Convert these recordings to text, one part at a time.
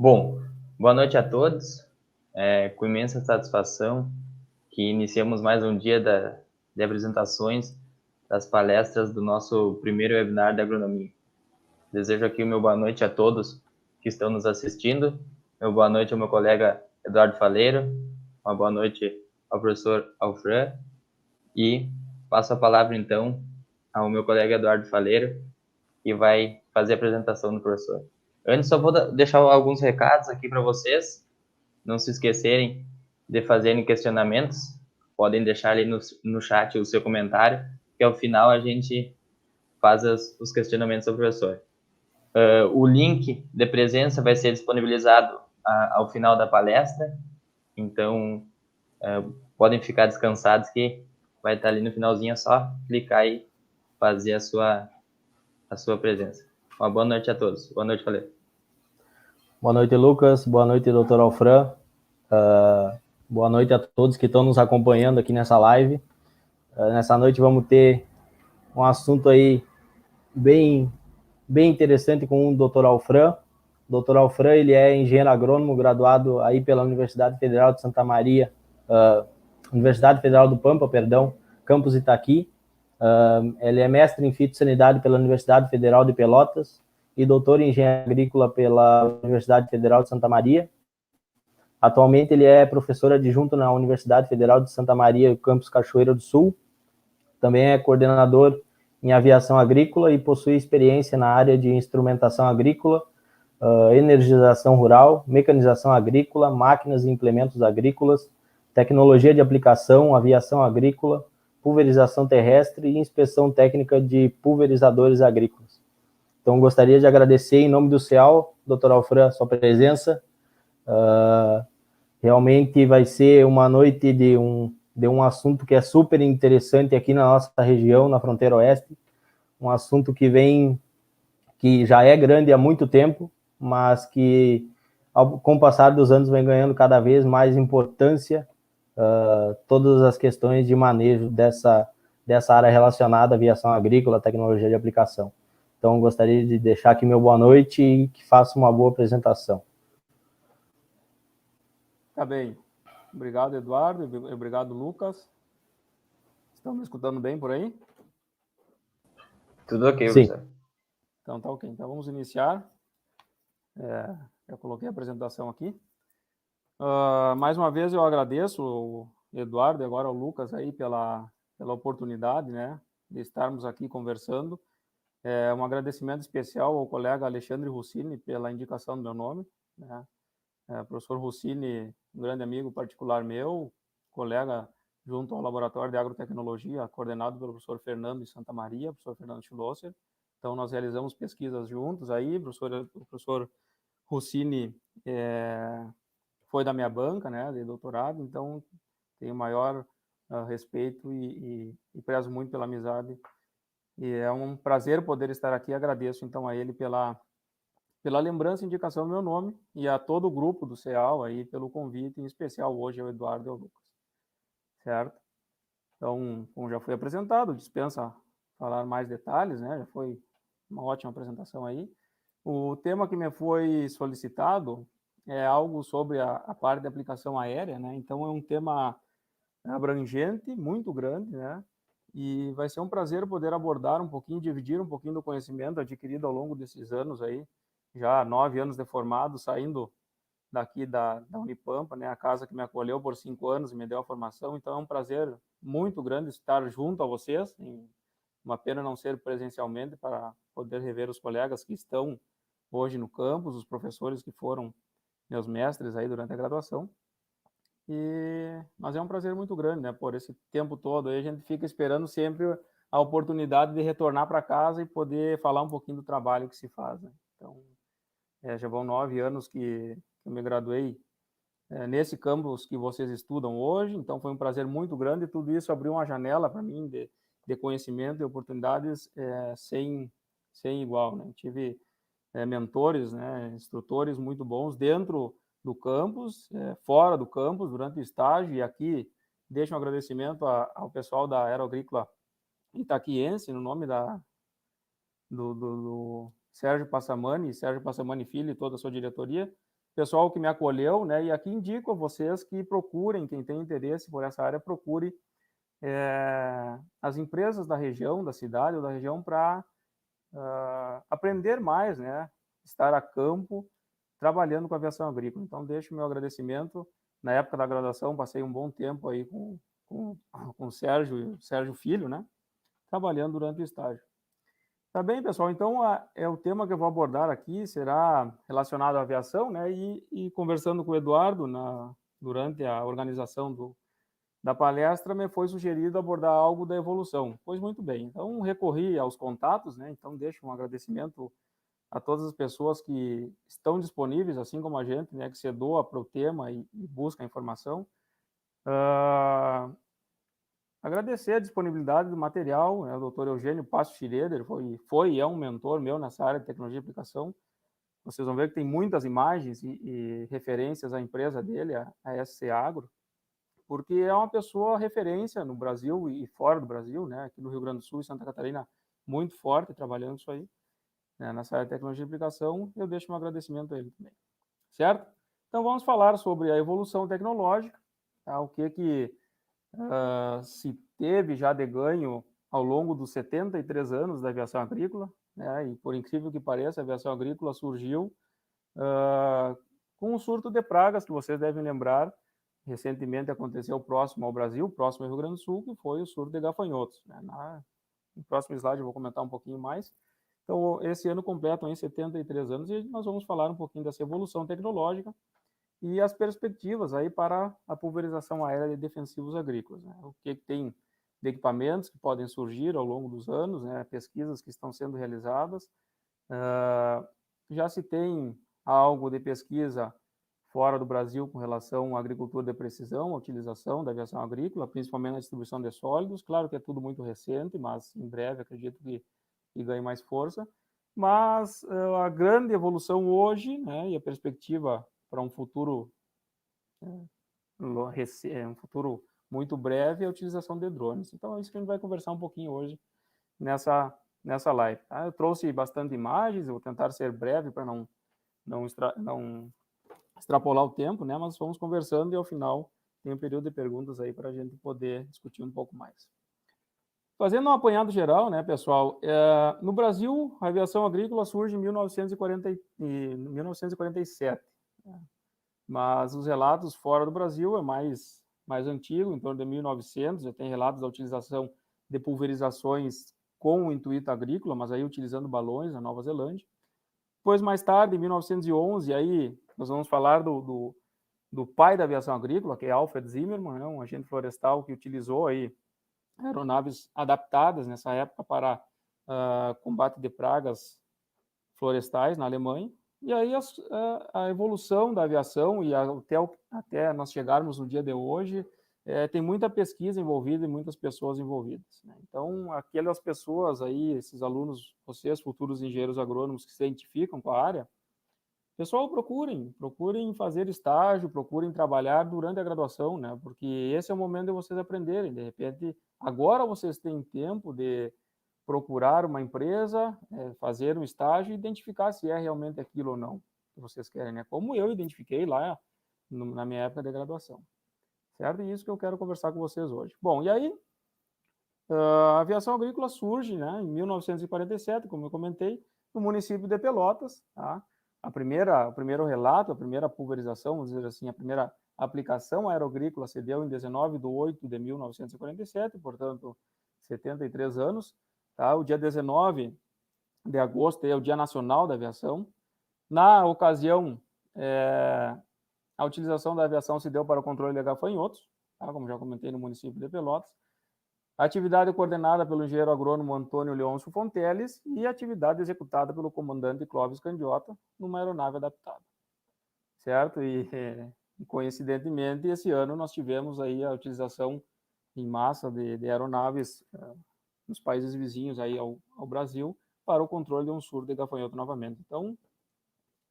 Bom, boa noite a todos. Com imensa satisfação que iniciamos mais um dia de apresentações das palestras do nosso primeiro webinar de agronomia. Desejo aqui o meu boa noite a todos que estão nos assistindo. Meu boa noite ao meu colega Eduardo Faleiro. Uma boa noite ao professor Alfran. E passo a palavra, então, ao meu colega Eduardo Faleiro, que vai fazer a apresentação do professor. Antes, só vou deixar alguns recados aqui para vocês. Não se esquecerem de fazerem questionamentos. Podem deixar ali no chat o seu comentário, que ao final a gente faz os questionamentos ao professor. O link de presença vai ser disponibilizado ao final da palestra, então podem ficar descansados que vai estar ali no finalzinho, é só clicar e fazer a sua presença. Uma boa noite a todos. Boa noite, Faleiro. Boa noite, Lucas. Boa noite, doutor Alfran. Boa noite a todos que estão nos acompanhando aqui nessa live. Nessa noite vamos ter um assunto aí bem interessante com o doutor Alfran. O doutor Alfran, ele é engenheiro agrônomo, graduado aí pela Universidade Federal de Santa Maria, Universidade Federal do Pampa, perdão, campus Itaqui. Ele é mestre em fitossanidade pela Universidade Federal de Pelotas e doutor em engenharia agrícola pela Universidade Federal de Santa Maria. Atualmente ele é professor adjunto na Universidade Federal de Santa Maria, campus Cachoeira do Sul. Também é coordenador em aviação agrícola e possui experiência na área de instrumentação agrícola, energização rural, mecanização agrícola, máquinas e implementos agrícolas, tecnologia de aplicação, aviação agrícola, pulverização terrestre e inspeção técnica de pulverizadores agrícolas. Então, gostaria de agradecer em nome do CEAL, Dr. Alfran, sua presença. Realmente vai ser uma noite de um assunto que é super interessante aqui na nossa região, na fronteira oeste, um assunto que já é grande há muito tempo, mas que, com o passar dos anos, vem ganhando cada vez mais importância, todas as questões de manejo dessa área relacionada à aviação agrícola, tecnologia de aplicação. Então, gostaria de deixar aqui meu boa noite e que faça uma boa apresentação. Tá bem. Obrigado, Eduardo. Obrigado, Lucas. Estão me escutando bem por aí? Tudo ok, Sim. professor. Então tá ok. Então vamos iniciar. Eu coloquei a apresentação aqui. Mais uma vez eu agradeço o Eduardo e agora o Lucas aí pela oportunidade, né, de estarmos aqui conversando. Um agradecimento especial ao colega Alexandre Russini pela indicação do meu nome, né? Professor Russini, um grande amigo particular meu, colega junto ao Laboratório de Agrotecnologia, coordenado pelo professor Fernando de Santa Maria, professor Fernando Schlosser. Então, nós realizamos pesquisas juntos aí, o professor Russini foi da minha banca, né, de doutorado, então tenho maior respeito e prezo muito pela amizade. E é um prazer poder estar aqui, agradeço então a ele pela lembrança e indicação do meu nome e a todo o grupo do CEAL aí pelo convite, em especial hoje ao Eduardo e ao Lucas. Certo? Então, como já foi apresentado, dispensa falar mais detalhes, né? Já foi uma ótima apresentação aí. O tema que me foi solicitado é algo sobre a parte de aplicação aérea, né? Então, é um tema abrangente, muito grande, né? E vai ser um prazer poder abordar um pouquinho, dividir um pouquinho do conhecimento adquirido ao longo desses anos aí, já 9 anos de formado, saindo daqui da Unipampa, né, a casa que me acolheu por 5 anos e me deu a formação. Então é um prazer muito grande estar junto a vocês, uma pena não ser presencialmente para poder rever os colegas que estão hoje no campus, os professores que foram meus mestres aí durante a graduação. Mas é um prazer muito grande, né, por esse tempo todo aí a gente fica esperando sempre a oportunidade de retornar para casa e poder falar um pouquinho do trabalho que se faz, né? Então, já vão 9 anos que eu me graduei nesse campus que vocês estudam hoje, então foi um prazer muito grande, e tudo isso abriu uma janela para mim de conhecimento e oportunidades sem igual, né? Tive mentores, né, instrutores muito bons dentro do campus, fora do campus, durante o estágio, e aqui deixo um agradecimento ao pessoal da Aeroagrícola Itaquiense, no nome do Sérgio Passamani Filho e toda a sua diretoria, pessoal que me acolheu, né? E aqui indico a vocês que procurem, quem tem interesse por essa área, procure as empresas da região, da cidade ou da região para aprender mais, né? Estar a campo trabalhando com aviação agrícola. Então, deixo o meu agradecimento. Na época da graduação, passei um bom tempo aí com o Sérgio Filho, né? Trabalhando durante o estágio. Tá bem, pessoal? Então, o tema que eu vou abordar aqui será relacionado à aviação, né? E conversando com o Eduardo durante a organização da palestra, me foi sugerido abordar algo da evolução. Pois muito bem. Então, recorri aos contatos, né? Então, deixo um agradecimento a todas as pessoas que estão disponíveis, assim como a gente, né? Que se doa para o tema e busca a informação. Agradecer a disponibilidade do material, né? O Dr. Eugênio Passo Schroeder foi e é um mentor meu nessa área de tecnologia e aplicação. Vocês vão ver que tem muitas imagens e referências à empresa dele, a SC Agro, porque é uma pessoa referência no Brasil e fora do Brasil, né? Aqui no Rio Grande do Sul e Santa Catarina, muito forte trabalhando isso aí, né? Nessa área de tecnologia e aplicação. Eu deixo um agradecimento a ele também, certo? Então vamos falar sobre a evolução tecnológica, tá? O que se teve já de ganho ao longo dos 73 anos da aviação agrícola, né? E por incrível que pareça, a aviação agrícola surgiu com um surto de pragas que vocês devem lembrar. Recentemente aconteceu próximo ao Brasil, próximo ao Rio Grande do Sul, que foi o surto de gafanhotos, né? No próximo slide eu vou comentar um pouquinho mais. Então, esse ano completam 73 anos e nós vamos falar um pouquinho dessa evolução tecnológica e as perspectivas aí para a pulverização aérea de defensivos agrícolas, né? O que tem de equipamentos que podem surgir ao longo dos anos, né? Pesquisas que estão sendo realizadas. Já se tem algo de pesquisa fora do Brasil com relação à agricultura de precisão, a utilização da aviação agrícola, principalmente na distribuição de sólidos. Claro que é tudo muito recente, mas em breve acredito que ganhe mais força. Mas a grande evolução hoje, né, e a perspectiva para um futuro um futuro muito breve é a utilização de drones. Então é isso que a gente vai conversar um pouquinho hoje nessa live. Tá? Eu trouxe bastante imagens, eu vou tentar ser breve para não extrapolar o tempo, né? Mas vamos conversando e ao final tem um período de perguntas aí para a gente poder discutir um pouco mais. Fazendo um apanhado geral, né, pessoal? No Brasil, a aviação agrícola surge em 1947, né? Mas os relatos fora do Brasil é mais antigo, em torno de 1900, já tem relatos da utilização de pulverizações com o intuito agrícola, mas aí utilizando balões na Nova Zelândia. Depois, mais tarde, em 1911, aí nós vamos falar do pai da aviação agrícola, que é Alfred Zimmermann, né, um agente florestal que utilizou aí aeronaves adaptadas nessa época para combate de pragas florestais na Alemanha. E aí a evolução da aviação e até nós chegarmos no dia de hoje, tem muita pesquisa envolvida e muitas pessoas envolvidas, né? Então, aquelas pessoas aí, esses alunos, vocês, futuros engenheiros agrônomos que se identificam com a área, pessoal, procurem fazer estágio, procurem trabalhar durante a graduação, né? Porque esse é o momento de vocês aprenderem. De repente, agora vocês têm tempo de procurar uma empresa, fazer um estágio e identificar se é realmente aquilo ou não que vocês querem, né? Como eu identifiquei lá na minha época de graduação, certo? E isso que eu quero conversar com vocês hoje. Bom, e aí a aviação agrícola surge, né, em 1947, como eu comentei, no município de Pelotas, tá? O primeiro relato, a primeira pulverização, vamos dizer assim, a primeira aplicação aeroagrícola se deu em 19 de 8 de 1947, portanto, 73 anos. Tá? O dia 19 de agosto é o Dia Nacional da Aviação. Na ocasião, a utilização da aviação se deu para o controle de gafanhotos, tá? Como já comentei, no município de Pelotas. A atividade coordenada pelo engenheiro agrônomo Antônio Leôncio Fonteles e a atividade executada pelo comandante Clóvis Candiota numa aeronave adaptada, certo? E coincidentemente, esse ano nós tivemos aí a utilização em massa de aeronaves nos países vizinhos aí ao Brasil para o controle de um surto de gafanhoto novamente. Então,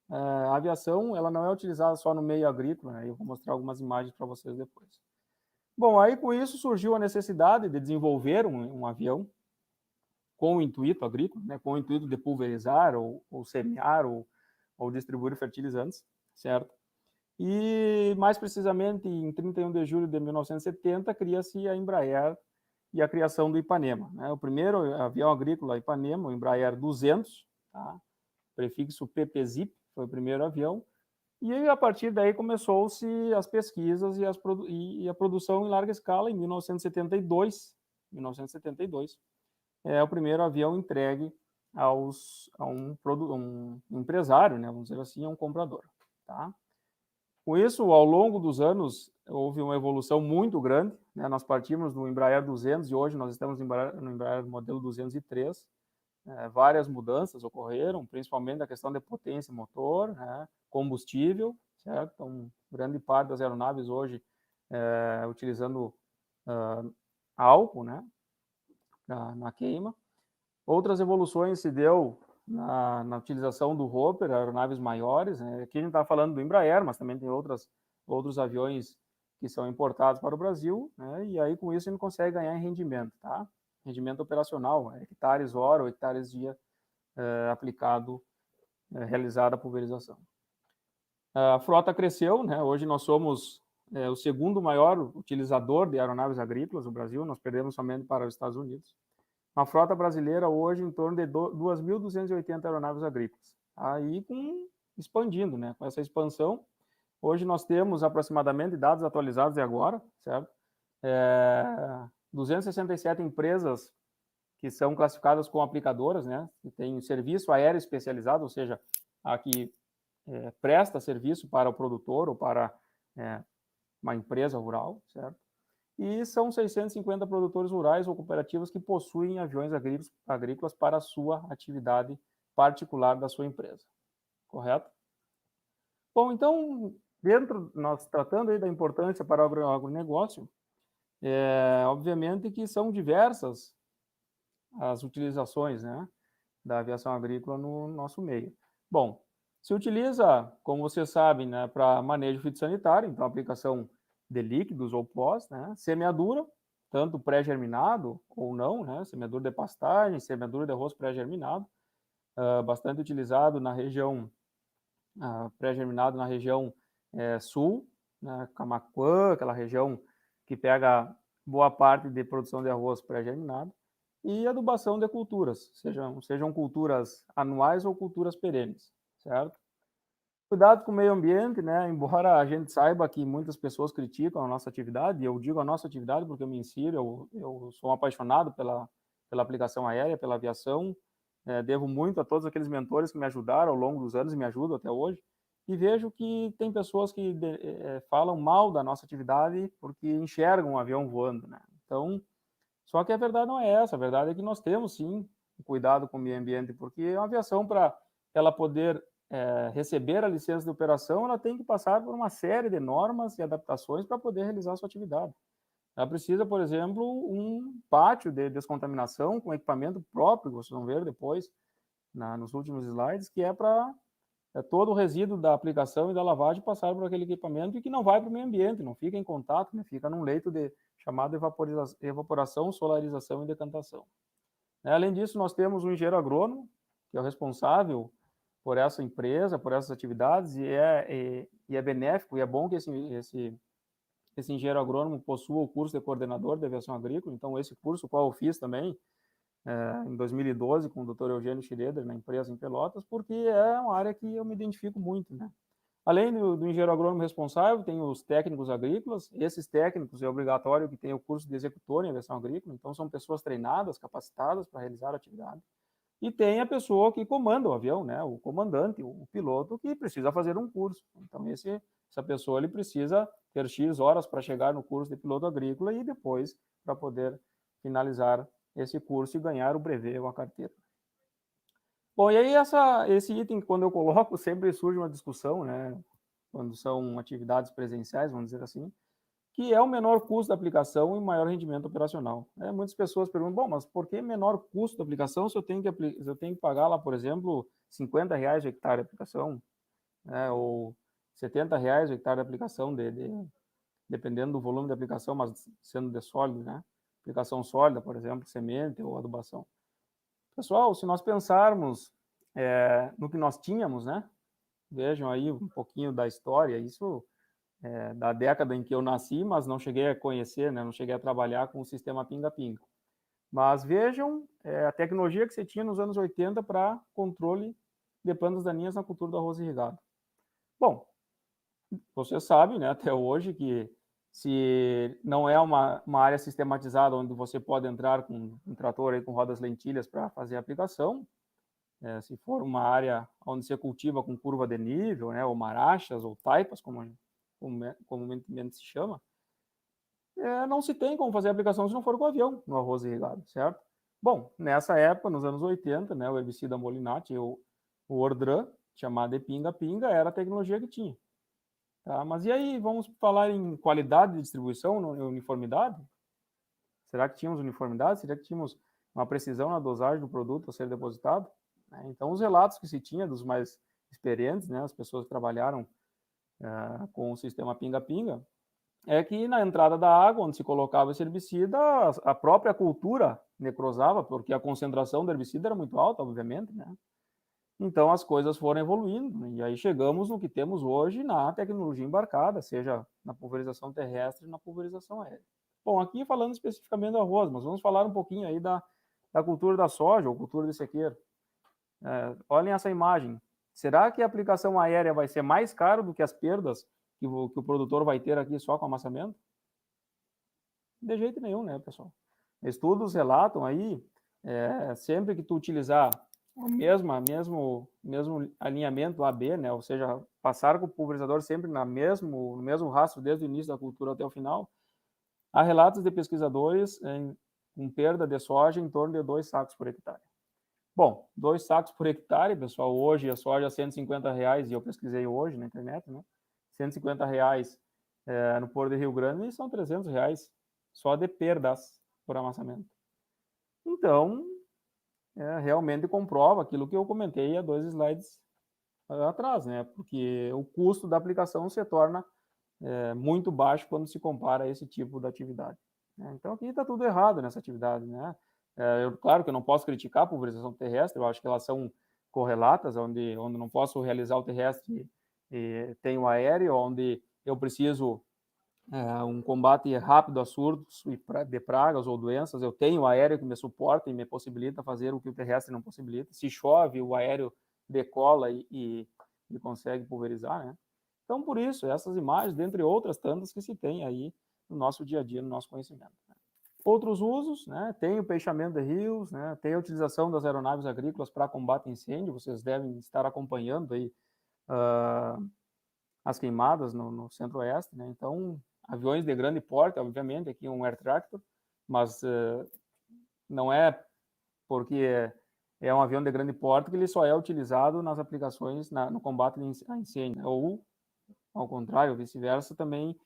a aviação ela não é utilizada só no meio agrícola, né? Eu vou mostrar algumas imagens para vocês depois. Bom, aí com isso surgiu a necessidade de desenvolver um avião com o intuito agrícola, né, com o intuito de pulverizar ou semear ou distribuir fertilizantes, certo? E, mais precisamente, em 31 de julho de 1970, cria-se a Embraer e a criação do Ipanema, né? O primeiro avião agrícola Ipanema, o Embraer 200, tá? Prefixo PPZIP, foi o primeiro avião, e a partir daí começou-se as pesquisas e a produção em larga escala em 1972. 1972 é o primeiro avião entregue a um empresário, né, vamos dizer assim, a um comprador. Tá? Com isso, ao longo dos anos, houve uma evolução muito grande. Né? Nós partimos do Embraer 200 e hoje nós estamos no Embraer modelo 203. Várias mudanças ocorreram, principalmente a questão de potência motor, né, combustível, certo? Então, grande parte das aeronaves hoje utilizando álcool, né, na queima. Outras evoluções se deu na utilização do Hopper, aeronaves maiores, né? Aqui a gente está falando do Embraer, mas também tem outros aviões que são importados para o Brasil, né? E aí com isso a gente consegue ganhar em rendimento, tá? Rendimento operacional, hectares hora ou hectares dia aplicado, realizada a pulverização. A frota cresceu, né? Hoje nós somos o segundo maior utilizador de aeronaves agrícolas no Brasil, nós perdemos somente para os Estados Unidos. Uma frota brasileira hoje em torno de 2.280 aeronaves agrícolas. Aí expandindo, né? Com essa expansão, hoje nós temos aproximadamente, dados atualizados de agora, certo? 267 empresas que são classificadas como aplicadoras, né? Que tem serviço aéreo especializado, ou seja, a que presta serviço para o produtor ou para uma empresa rural, certo? E são 650 produtores rurais ou cooperativas que possuem aviões agrícolas para a sua atividade particular da sua empresa, correto? Bom, então, nós tratando aí da importância para o agronegócio, obviamente que são diversas as utilizações, né, da aviação agrícola no nosso meio. Bom, se utiliza, como vocês sabem, né, para manejo fitossanitário, então aplicação de líquidos ou pós, né, semeadura, tanto pré-germinado ou não, né, semeadura de pastagem, semeadura de arroz pré-germinado, bastante utilizado na região, pré-germinado na região sul, né, Camaquã, aquela região que pega boa parte de produção de arroz pré-germinado, e adubação de culturas, sejam culturas anuais ou culturas perenes, certo? Cuidado com o meio ambiente, né? Embora a gente saiba que muitas pessoas criticam a nossa atividade, e eu digo a nossa atividade porque eu me insiro, eu sou um apaixonado pela aplicação aérea, pela aviação, devo muito a todos aqueles mentores que me ajudaram ao longo dos anos e me ajudam até hoje, e vejo que tem pessoas que falam mal da nossa atividade porque enxergam um avião voando, né? Então, só que a verdade não é essa, a verdade é que nós temos sim cuidado com o meio ambiente, porque a aviação, para ela poder receber a licença de operação, ela tem que passar por uma série de normas e adaptações para poder realizar a sua atividade. Ela precisa, por exemplo, um pátio de descontaminação com equipamento próprio, vocês vão ver depois nos últimos slides, que é para todo o resíduo da aplicação e da lavagem passar por aquele equipamento e que não vai para o meio ambiente, não fica em contato, né? Fica num leito chamado evaporação, solarização e decantação. Além disso, nós temos um engenheiro agrônomo, que é o responsável por essa empresa, por essas atividades, e é benéfico, e é bom que esse engenheiro agrônomo possua o curso de coordenador de aviação agrícola. Então, esse curso, qual eu fiz também, em 2012, com o Dr. Eugênio Schroeder, na empresa em Pelotas, porque é uma área que eu me identifico muito, né? Além do engenheiro agrônomo responsável, tem os técnicos agrícolas. Esses técnicos é obrigatório que tenham o curso de executor em aviação agrícola, então são pessoas treinadas, capacitadas para realizar a atividade. E tem a pessoa que comanda o avião, né? O comandante, o piloto, que precisa fazer um curso. Então, essa pessoa ele precisa ter X horas para chegar no curso de piloto agrícola e depois para poder finalizar esse curso e ganhar o brevet ou a carteira. Bom, e aí esse item, quando eu coloco, sempre surge uma discussão, né? Quando são atividades presenciais, vamos dizer assim, que é o menor custo da aplicação e maior rendimento operacional. Muitas pessoas perguntam, bom, mas por que menor custo da aplicação se eu tenho que pagar lá, por exemplo, R$50 o hectare de aplicação, né? Ou R$70 o hectare de aplicação, dependendo do volume de aplicação, mas sendo de sólido, né? Aplicação sólida, por exemplo, semente ou adubação. Pessoal, se nós pensarmos no que nós tínhamos, né, Vejam aí um pouquinho da história, isso da década em que eu nasci, mas não cheguei a conhecer, né? Não cheguei a trabalhar com o sistema pinga-pinga. Mas vejam a tecnologia que você tinha nos anos 80 para controle de plantas daninhas na cultura do arroz irrigado. Bom, você sabe, né, até hoje, que se não é uma área sistematizada onde você pode entrar com um trator aí com rodas lentilhas para fazer a aplicação, se for uma área onde você cultiva com curva de nível, né, ou marachas, ou taipas, como comumente se chama, não se tem como fazer a aplicação se não for com avião no arroz irrigado, certo? Bom, nessa época, nos anos 80, né, o herbicida Molinat, o Ordran, chamado de pinga-pinga, era a tecnologia que tinha. Tá? Mas e aí, vamos falar em qualidade de distribuição, uniformidade? Será que tínhamos uniformidade? Será que tínhamos uma precisão na dosagem do produto a ser depositado? Então, os relatos que se tinha dos mais experientes, né, as pessoas que trabalharam com o sistema pinga-pinga, é que na entrada da água, onde se colocava esse herbicida, a própria cultura necrosava, porque a concentração do herbicida era muito alta, obviamente, né? Então as coisas foram evoluindo, e aí chegamos no que temos hoje na tecnologia embarcada, seja na pulverização terrestre e na pulverização aérea. Bom, aqui falando especificamente do arroz, mas vamos falar um pouquinho aí da cultura da soja ou cultura de sequeiro. Olhem essa imagem. Será que a aplicação aérea vai ser mais cara do que as perdas que o produtor vai ter aqui só com amassamento? De jeito nenhum, né, pessoal? Estudos relatam aí, sempre que tu utilizar o mesmo alinhamento AB, né, ou seja, passar com o pulverizador sempre no mesmo rastro desde o início da cultura até o final, há relatos de pesquisadores com perda de soja em torno de 2 sacos por hectare. Bom, 2 sacos por hectare, pessoal, hoje a soja é R$150, e eu pesquisei hoje na internet, né? R$150 no Porto de Rio Grande e são R$300 só de perdas por amassamento. Então, realmente comprova aquilo que eu comentei há 2 slides atrás, né? Porque o custo da aplicação se torna muito baixo quando se compara a esse tipo de atividade. Né? Então, aqui está tudo errado nessa atividade, né? Claro que eu não posso criticar a pulverização terrestre, eu acho que elas são correlatas, onde não posso realizar o terrestre e tenho o aéreo, onde eu preciso um combate rápido a surtos de pragas ou doenças, eu tenho o aéreo que me suporta e me possibilita fazer o que o terrestre não possibilita. Se chove, o aéreo decola e consegue pulverizar, né? Então, por isso, essas imagens, dentre outras tantas que se tem aí no nosso dia a dia, no nosso conhecimento. Né? Outros usos, né? Tem o peixamento de rios, né? Tem a utilização das aeronaves agrícolas para combate a incêndio, vocês devem estar acompanhando aí as queimadas no centro-oeste, né? Então, aviões de grande porte, obviamente, aqui um air tractor, mas não é porque é um avião de grande porte que ele só é utilizado nas aplicações no combate a incêndio, ou ao contrário, vice-versa, também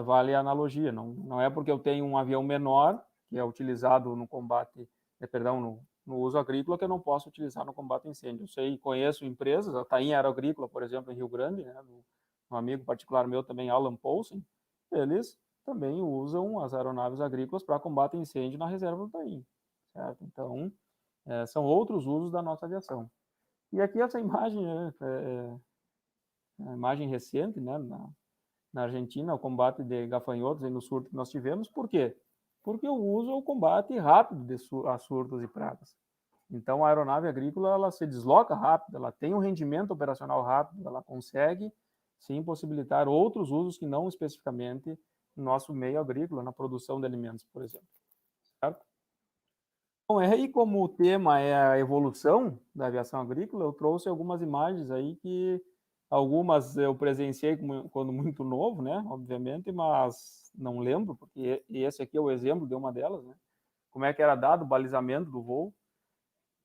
vale a analogia. Não é porque eu tenho um avião menor, que é utilizado no combate, no uso agrícola, que eu não posso utilizar no combate a incêndio. Eu conheço empresas, a Taim Aeroagrícola, por exemplo, em Rio Grande, né, um amigo particular meu também, Alan Poulsen, eles também usam as aeronaves agrícolas para combate a incêndio na reserva do Taim, certo? Então, são outros usos da nossa aviação. E aqui essa imagem a imagem recente, né, na Argentina, o combate de gafanhotos aí no surto que nós tivemos. Por quê? Porque o uso é o combate rápido a surtos e pragas. Então, a aeronave agrícola ela se desloca rápido, ela tem um rendimento operacional rápido, ela consegue sim possibilitar outros usos que não especificamente no nosso meio agrícola, na produção de alimentos, por exemplo. Certo? Bom, aí como o tema é a evolução da aviação agrícola, eu trouxe algumas imagens aí que algumas eu presenciei quando muito novo, né, obviamente, mas não lembro, porque esse aqui é o exemplo de uma delas, né, como é que era dado o balizamento do voo.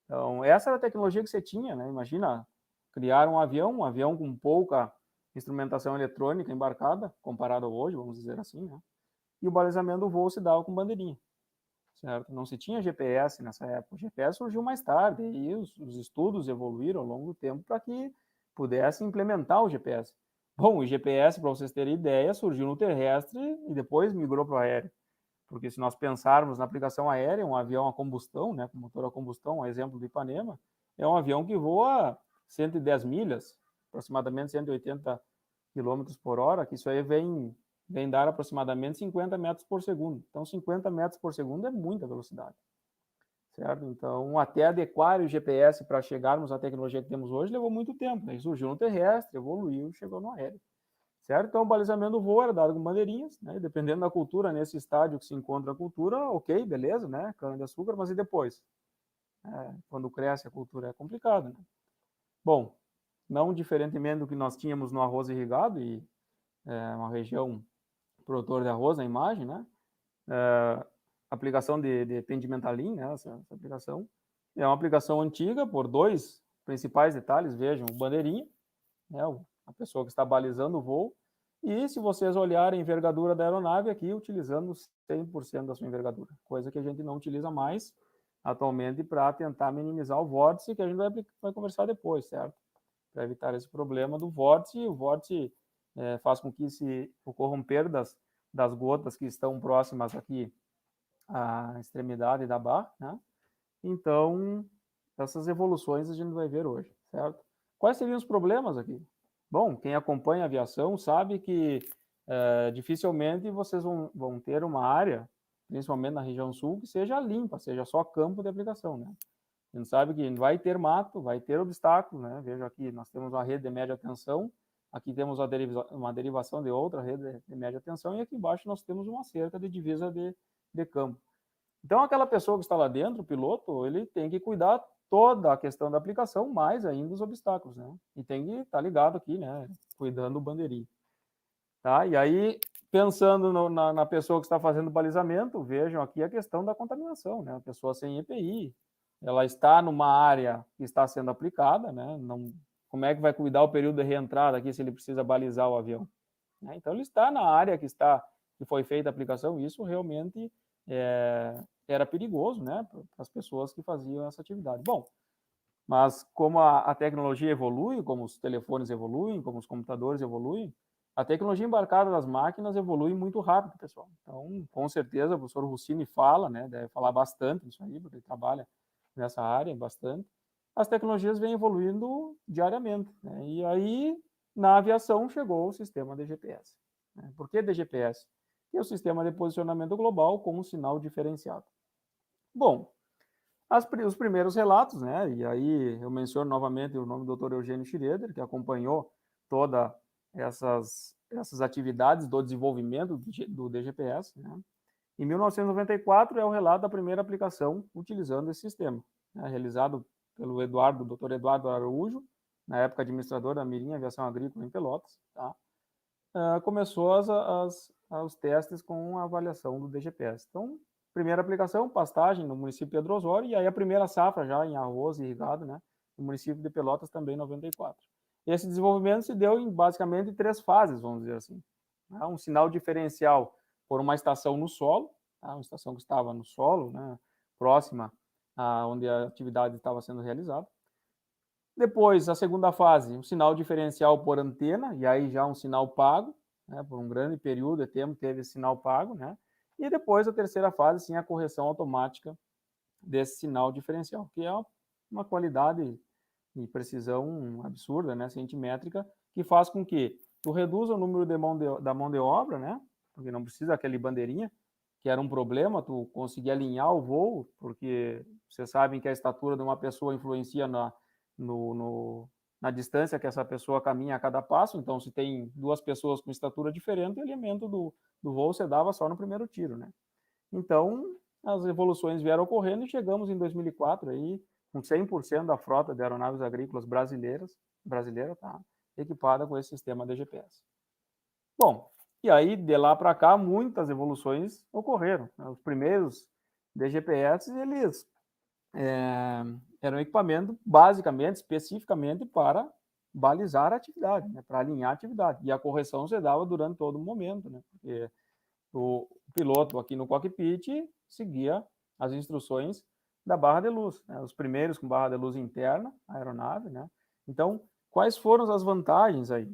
Então, essa era a tecnologia que você tinha, né, imagina criar um avião com pouca instrumentação eletrônica embarcada, comparado a hoje, vamos dizer assim, né, e o balizamento do voo se dava com bandeirinha. Certo? Não se tinha GPS nessa época. O GPS surgiu mais tarde e os estudos evoluíram ao longo do tempo para que pudesse implementar o GPS. Bom, o GPS, para vocês terem ideia, surgiu no terrestre e depois migrou para o aéreo. Porque se nós pensarmos na aplicação aérea, um avião a combustão, né, com motor a combustão, um exemplo do Ipanema, é um avião que voa 110 milhas, aproximadamente 180 km por hora, que isso aí vem dar aproximadamente 50 metros por segundo. Então, 50 metros por segundo é muita velocidade, certo? Então, até adequar o GPS para chegarmos à tecnologia que temos hoje levou muito tempo, né? Surgiu no terrestre, evoluiu, chegou no aéreo, certo? Então, o balizamento do voo era dado com bandeirinhas, né? Dependendo da cultura, nesse estádio que se encontra a cultura, ok, beleza, né? Cana-de-açúcar, mas e depois? Quando cresce a cultura é complicado, né? Bom, não diferentemente do que nós tínhamos no arroz irrigado, e uma região produtor de arroz na imagem, né? Aplicação de Pendimentalin, né? Essa aplicação é uma aplicação antiga por dois principais detalhes. Vejam, o bandeirinha, né? A pessoa que está balizando o voo, e se vocês olharem a envergadura da aeronave aqui, utilizando 100% da sua envergadura, coisa que a gente não utiliza mais atualmente para tentar minimizar o vórtice, que a gente vai conversar depois, certo? Para evitar esse problema do vórtice. O vórtice faz com que se ocorram perdas das gotas que estão próximas aqui à extremidade da barra, né? Então, essas evoluções a gente vai ver hoje, certo? Quais seriam os problemas aqui? Bom, quem acompanha a aviação sabe que dificilmente vocês vão ter uma área, principalmente na região sul, que seja limpa, seja só campo de aplicação, né? A gente sabe que vai ter mato, vai ter obstáculos, né? Veja aqui, nós temos uma rede de média tensão, aqui temos uma derivação de outra rede de média tensão, e aqui embaixo nós temos uma cerca de divisa de campo. Então, aquela pessoa que está lá dentro, o piloto, ele tem que cuidar toda a questão da aplicação, mais ainda os obstáculos, né? E tem que estar ligado aqui, né? Cuidando do bandeirinho. Tá? E aí, pensando na pessoa que está fazendo o balizamento, vejam aqui a questão da contaminação, né? A pessoa sem EPI, ela está numa área que está sendo aplicada, né? Não, como é que vai cuidar o período de reentrada aqui se ele precisa balizar o avião? Né? Então, ele está na área que foi feita a aplicação, e isso realmente era perigoso, né? Para as pessoas que faziam essa atividade. Bom, mas como a tecnologia evolui, como os telefones evoluem, como os computadores evoluem, a tecnologia embarcada nas máquinas evolui muito rápido, pessoal. Então, com certeza, o professor Rossini fala, né, deve falar bastante disso aí, porque ele trabalha nessa área bastante. As tecnologias vêm evoluindo diariamente, né? E aí, na aviação, chegou o sistema de GPS. Né? Por que de GPS? Que é o sistema de posicionamento global com um sinal diferenciado. Bom, os primeiros relatos, né? E aí eu menciono novamente o nome do Dr. Eugênio Schroeder, que acompanhou todas essas atividades do desenvolvimento do DGPS, né? Em 1994 é o relato da primeira aplicação utilizando esse sistema, né? Realizado pelo Dr. Eduardo Araújo, na época administrador da Mirim Aviação Agrícola em Pelotas, tá? Começou os testes com a avaliação do DGPS. Então, primeira aplicação, pastagem no município de Pedro Osório, e aí a primeira safra já em arroz irrigado, né, no município de Pelotas também em 94. Esse desenvolvimento se deu em basicamente 3 fases, vamos dizer assim. Um sinal diferencial por uma estação no solo, uma estação que estava no solo, né, próxima a onde a atividade estava sendo realizada. Depois, a segunda fase, um sinal diferencial por antena, e aí já um sinal pago, né, por um grande período de tempo teve esse sinal pago, né? E depois a terceira fase, sim, a correção automática desse sinal diferencial, que é uma qualidade e precisão absurda, né, centimétrica, que faz com que tu reduza o número da mão de obra, né? Porque não precisa aquele bandeirinha, que era um problema, tu conseguir alinhar o voo, porque vocês sabem que a estatura de uma pessoa influencia na distância que essa pessoa caminha a cada passo. Então, se tem 2 pessoas com estatura diferente, o elemento do voo se dava só no primeiro tiro, né? Então, as evoluções vieram ocorrendo e chegamos em 2004 aí com 100% da frota de aeronaves agrícolas brasileira, tá, equipada com esse sistema de GPS. Bom, e aí de lá para cá muitas evoluções ocorreram, né? Os primeiros DGPS, eles era um equipamento basicamente, especificamente para balizar a atividade, né, para alinhar a atividade. E a correção se dava durante todo o momento, né, porque o piloto aqui no cockpit seguia as instruções da barra de luz, né, os primeiros com barra de luz interna, a aeronave, né. Então, quais foram as vantagens aí?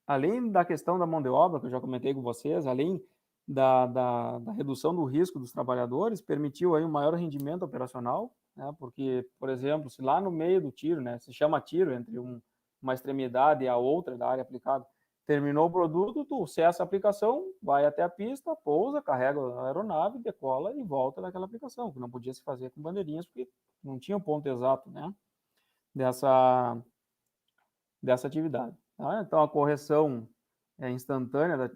Além da questão da mão de obra, que eu já comentei com vocês, além da redução do risco dos trabalhadores, permitiu aí um maior rendimento operacional, né? Porque, por exemplo, se lá no meio do tiro, né, se chama tiro entre uma extremidade e a outra da área aplicada, terminou o produto, tu cessa a aplicação, vai até a pista, pousa, carrega a aeronave, decola e volta daquela aplicação, que não podia se fazer com bandeirinhas, porque não tinha o ponto exato, né, dessa atividade. Tá? Então, a correção é instantânea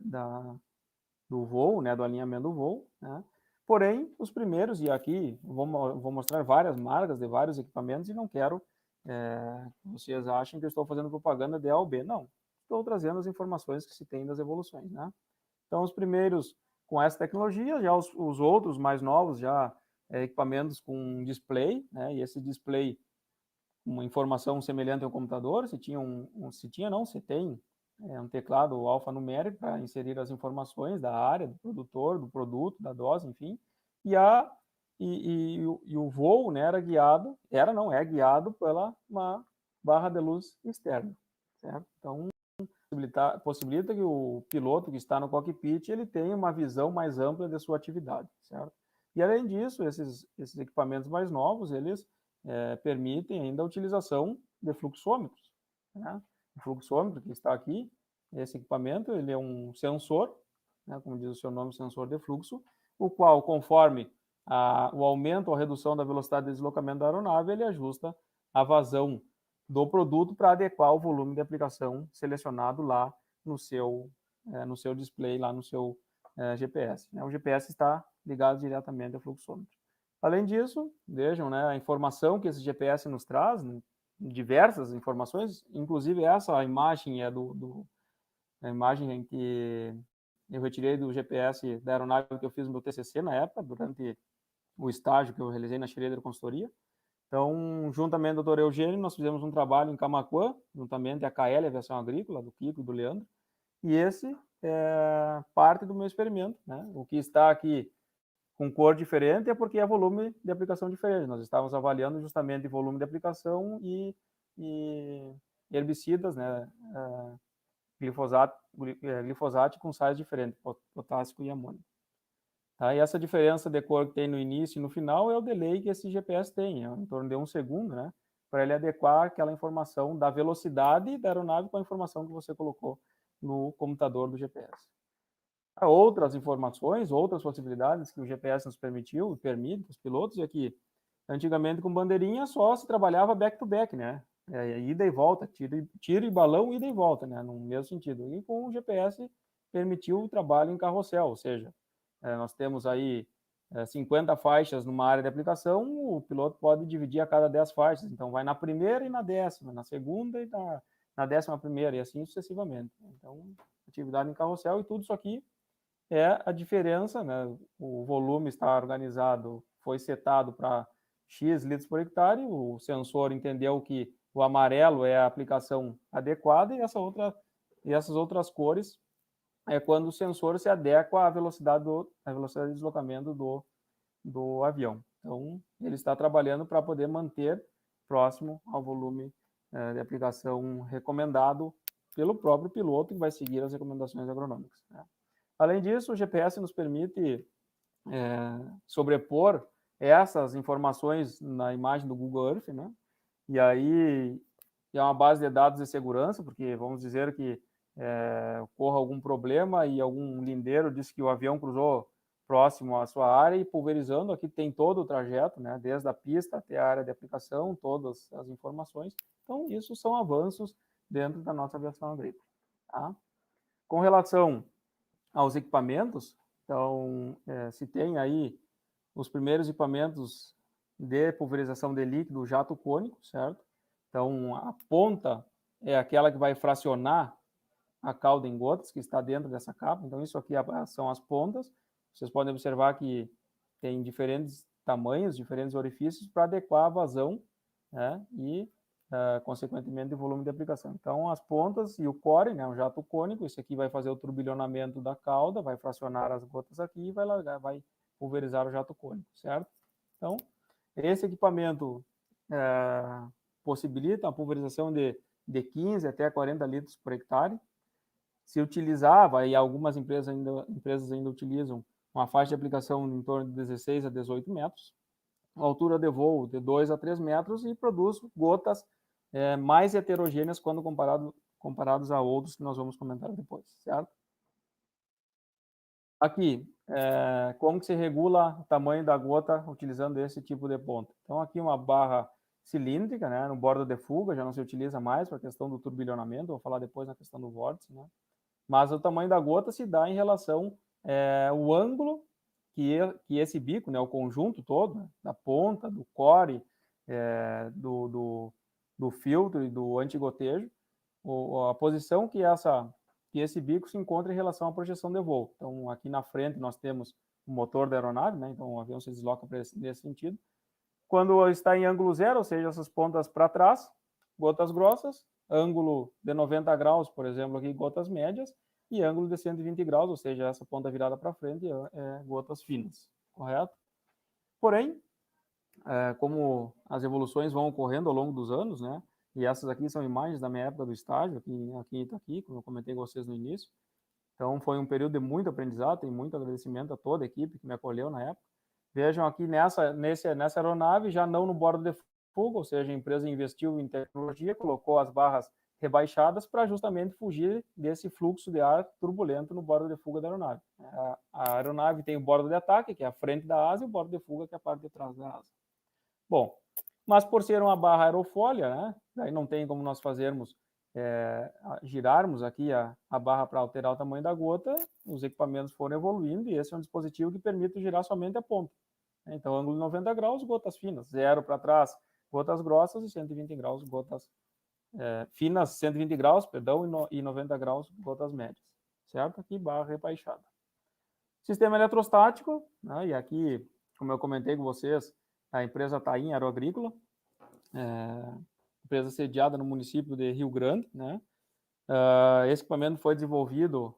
do voo, né, do alinhamento do voo, né? Porém, os primeiros, e aqui vou mostrar várias marcas de vários equipamentos e não quero que vocês achem que eu estou fazendo propaganda de A ou B. Não, estou trazendo as informações que se tem das evoluções, né? Então, os primeiros com essa tecnologia, já os outros mais novos, já equipamentos com display, né? E esse display, uma informação semelhante ao computador, se tem um teclado alfanumérico para inserir as informações da área, do produtor, do produto, da dose, enfim, e o voo, né, é guiado pela uma barra de luz externa, certo? Então, possibilita que o piloto que está no cockpit, ele tenha uma visão mais ampla de sua atividade, certo? E, além disso, esses equipamentos mais novos, eles permitem ainda a utilização de fluxômetros, né? O fluxômetro que está aqui, esse equipamento, ele é um sensor, né, como diz o seu nome, sensor de fluxo, o qual, conforme o aumento ou a redução da velocidade de deslocamento da aeronave, ele ajusta a vazão do produto para adequar o volume de aplicação selecionado lá no seu display, lá no seu GPS. Né? O GPS está ligado diretamente ao fluxômetro. Além disso, vejam, né, a informação que esse GPS nos traz, né, diversas informações, inclusive essa imagem é a imagem que eu retirei do GPS da aeronave que eu fiz no meu TCC na época, durante o estágio que eu realizei na Schroeder Consultoria. Então, juntamente com o Dr. Eugênio, nós fizemos um trabalho em Camaquã, juntamente a KL, a Aviação Agrícola, do Kiko e do Leandro, e esse é parte do meu experimento, né? O que está aqui com cor diferente é porque é volume de aplicação diferente. Nós estávamos avaliando justamente volume de aplicação e herbicidas, né? Glifosato com sais diferentes, potássico e amônio. Tá? E essa diferença de cor que tem no início e no final é o delay que esse GPS tem, em torno de 1 segundo, né? Para ele adequar aquela informação da velocidade da aeronave com a informação que você colocou no computador do GPS. Há outras informações, outras possibilidades que o GPS nos permitiu, permite os pilotos, é que antigamente com bandeirinha só se trabalhava back-to-back, né? Ida e volta, tiro e balão, ida e volta, né? No mesmo sentido. E com o GPS permitiu o trabalho em carrossel, ou seja, nós temos aí 50 faixas numa área de aplicação, o piloto pode dividir a cada 10 faixas. Então, vai na primeira e na 10ª, na segunda e na 11ª, e assim sucessivamente. Então, atividade em carrossel, e tudo isso aqui é a diferença, né? O volume está organizado, foi setado para X litros por hectare, o sensor entendeu que o amarelo é a aplicação adequada, e essas outras cores é quando o sensor se adequa à velocidade de deslocamento do avião. Então, ele está trabalhando para poder manter próximo ao volume de aplicação recomendado pelo próprio piloto, que vai seguir as recomendações agronômicas, né? Além disso, o GPS nos permite sobrepor essas informações na imagem do Google Earth, né? E aí é uma base de dados de segurança, porque vamos dizer que ocorra algum problema e algum lindeiro disse que o avião cruzou próximo à sua área e pulverizando, aqui tem todo o trajeto, né, desde a pista até a área de aplicação, todas as informações. Então, isso são avanços dentro da nossa aviação agrícola. Tá? Com relação aos equipamentos, então, se tem aí os primeiros equipamentos de pulverização de líquido jato cônico, certo? Então, a ponta é aquela que vai fracionar a cauda em gotas que está dentro dessa capa. Então, isso aqui são as pontas. Vocês podem observar que tem diferentes tamanhos, diferentes orifícios para adequar a vazão, né? E, consequentemente, o volume de aplicação. Então, as pontas e o core, né? O jato cônico, esse aqui vai fazer o turbilhonamento da cauda, vai fracionar as gotas aqui e vai pulverizar o jato cônico, certo? Então, esse equipamento possibilita a pulverização de 15 até 40 litros por hectare, se utilizava, e algumas empresas ainda utilizam, uma faixa de aplicação em torno de 16 a 18 metros, uma altura de voo de 2 a 3 metros e produz gotas mais heterogêneas quando comparados a outros que nós vamos comentar depois, certo? Aqui, como que se regula o tamanho da gota utilizando esse tipo de ponta? Então, aqui uma barra cilíndrica, né, no bordo de fuga, já não se utiliza mais para a questão do turbilhonamento, vou falar depois na questão do vórtice, né? Mas o tamanho da gota se dá em relação ao ângulo que esse bico, né, o conjunto todo, né, da ponta, do core, do filtro e do antigotejo, a posição que esse bico se encontra em relação à projeção de voo. Então, aqui na frente nós temos o motor da aeronave, né, então o avião se desloca nesse sentido. Quando está em ângulo zero, ou seja, essas pontas para trás, gotas grossas, ângulo de 90 graus, por exemplo, aqui gotas médias, e ângulo de 120 graus, ou seja, essa ponta virada para frente, gotas finas, correto? Porém, como as evoluções vão ocorrendo ao longo dos anos, né, e essas aqui são imagens da minha época do estágio, aqui em Itaqui, como eu comentei com vocês no início, então foi um período de muito aprendizado, tem muito agradecimento a toda a equipe que me acolheu na época. Vejam aqui nessa aeronave, já não no bordo de fuga, ou seja, a empresa investiu em tecnologia, colocou as barras rebaixadas para justamente fugir desse fluxo de ar turbulento no bordo de fuga da aeronave. A aeronave tem o bordo de ataque, que é a frente da asa, e o bordo de fuga, que é a parte de trás da asa. Bom, mas por ser uma barra aerofólia, né, daí não tem como nós fazermos, girarmos aqui a barra para alterar o tamanho da gota, os equipamentos foram evoluindo e esse é um dispositivo que permite girar somente a ponta. Então, ângulo de 90 graus, gotas finas, 0 para trás, gotas grossas, e 120 graus, gotas finas, 120 graus, perdão, e 90 graus, gotas médias, certo? Aqui, barra rebaixada. Sistema eletrostático, né, e aqui, como eu comentei com vocês, a empresa Taim Aeroagrícola, empresa sediada no município de Rio Grande, né? Esse equipamento foi desenvolvido,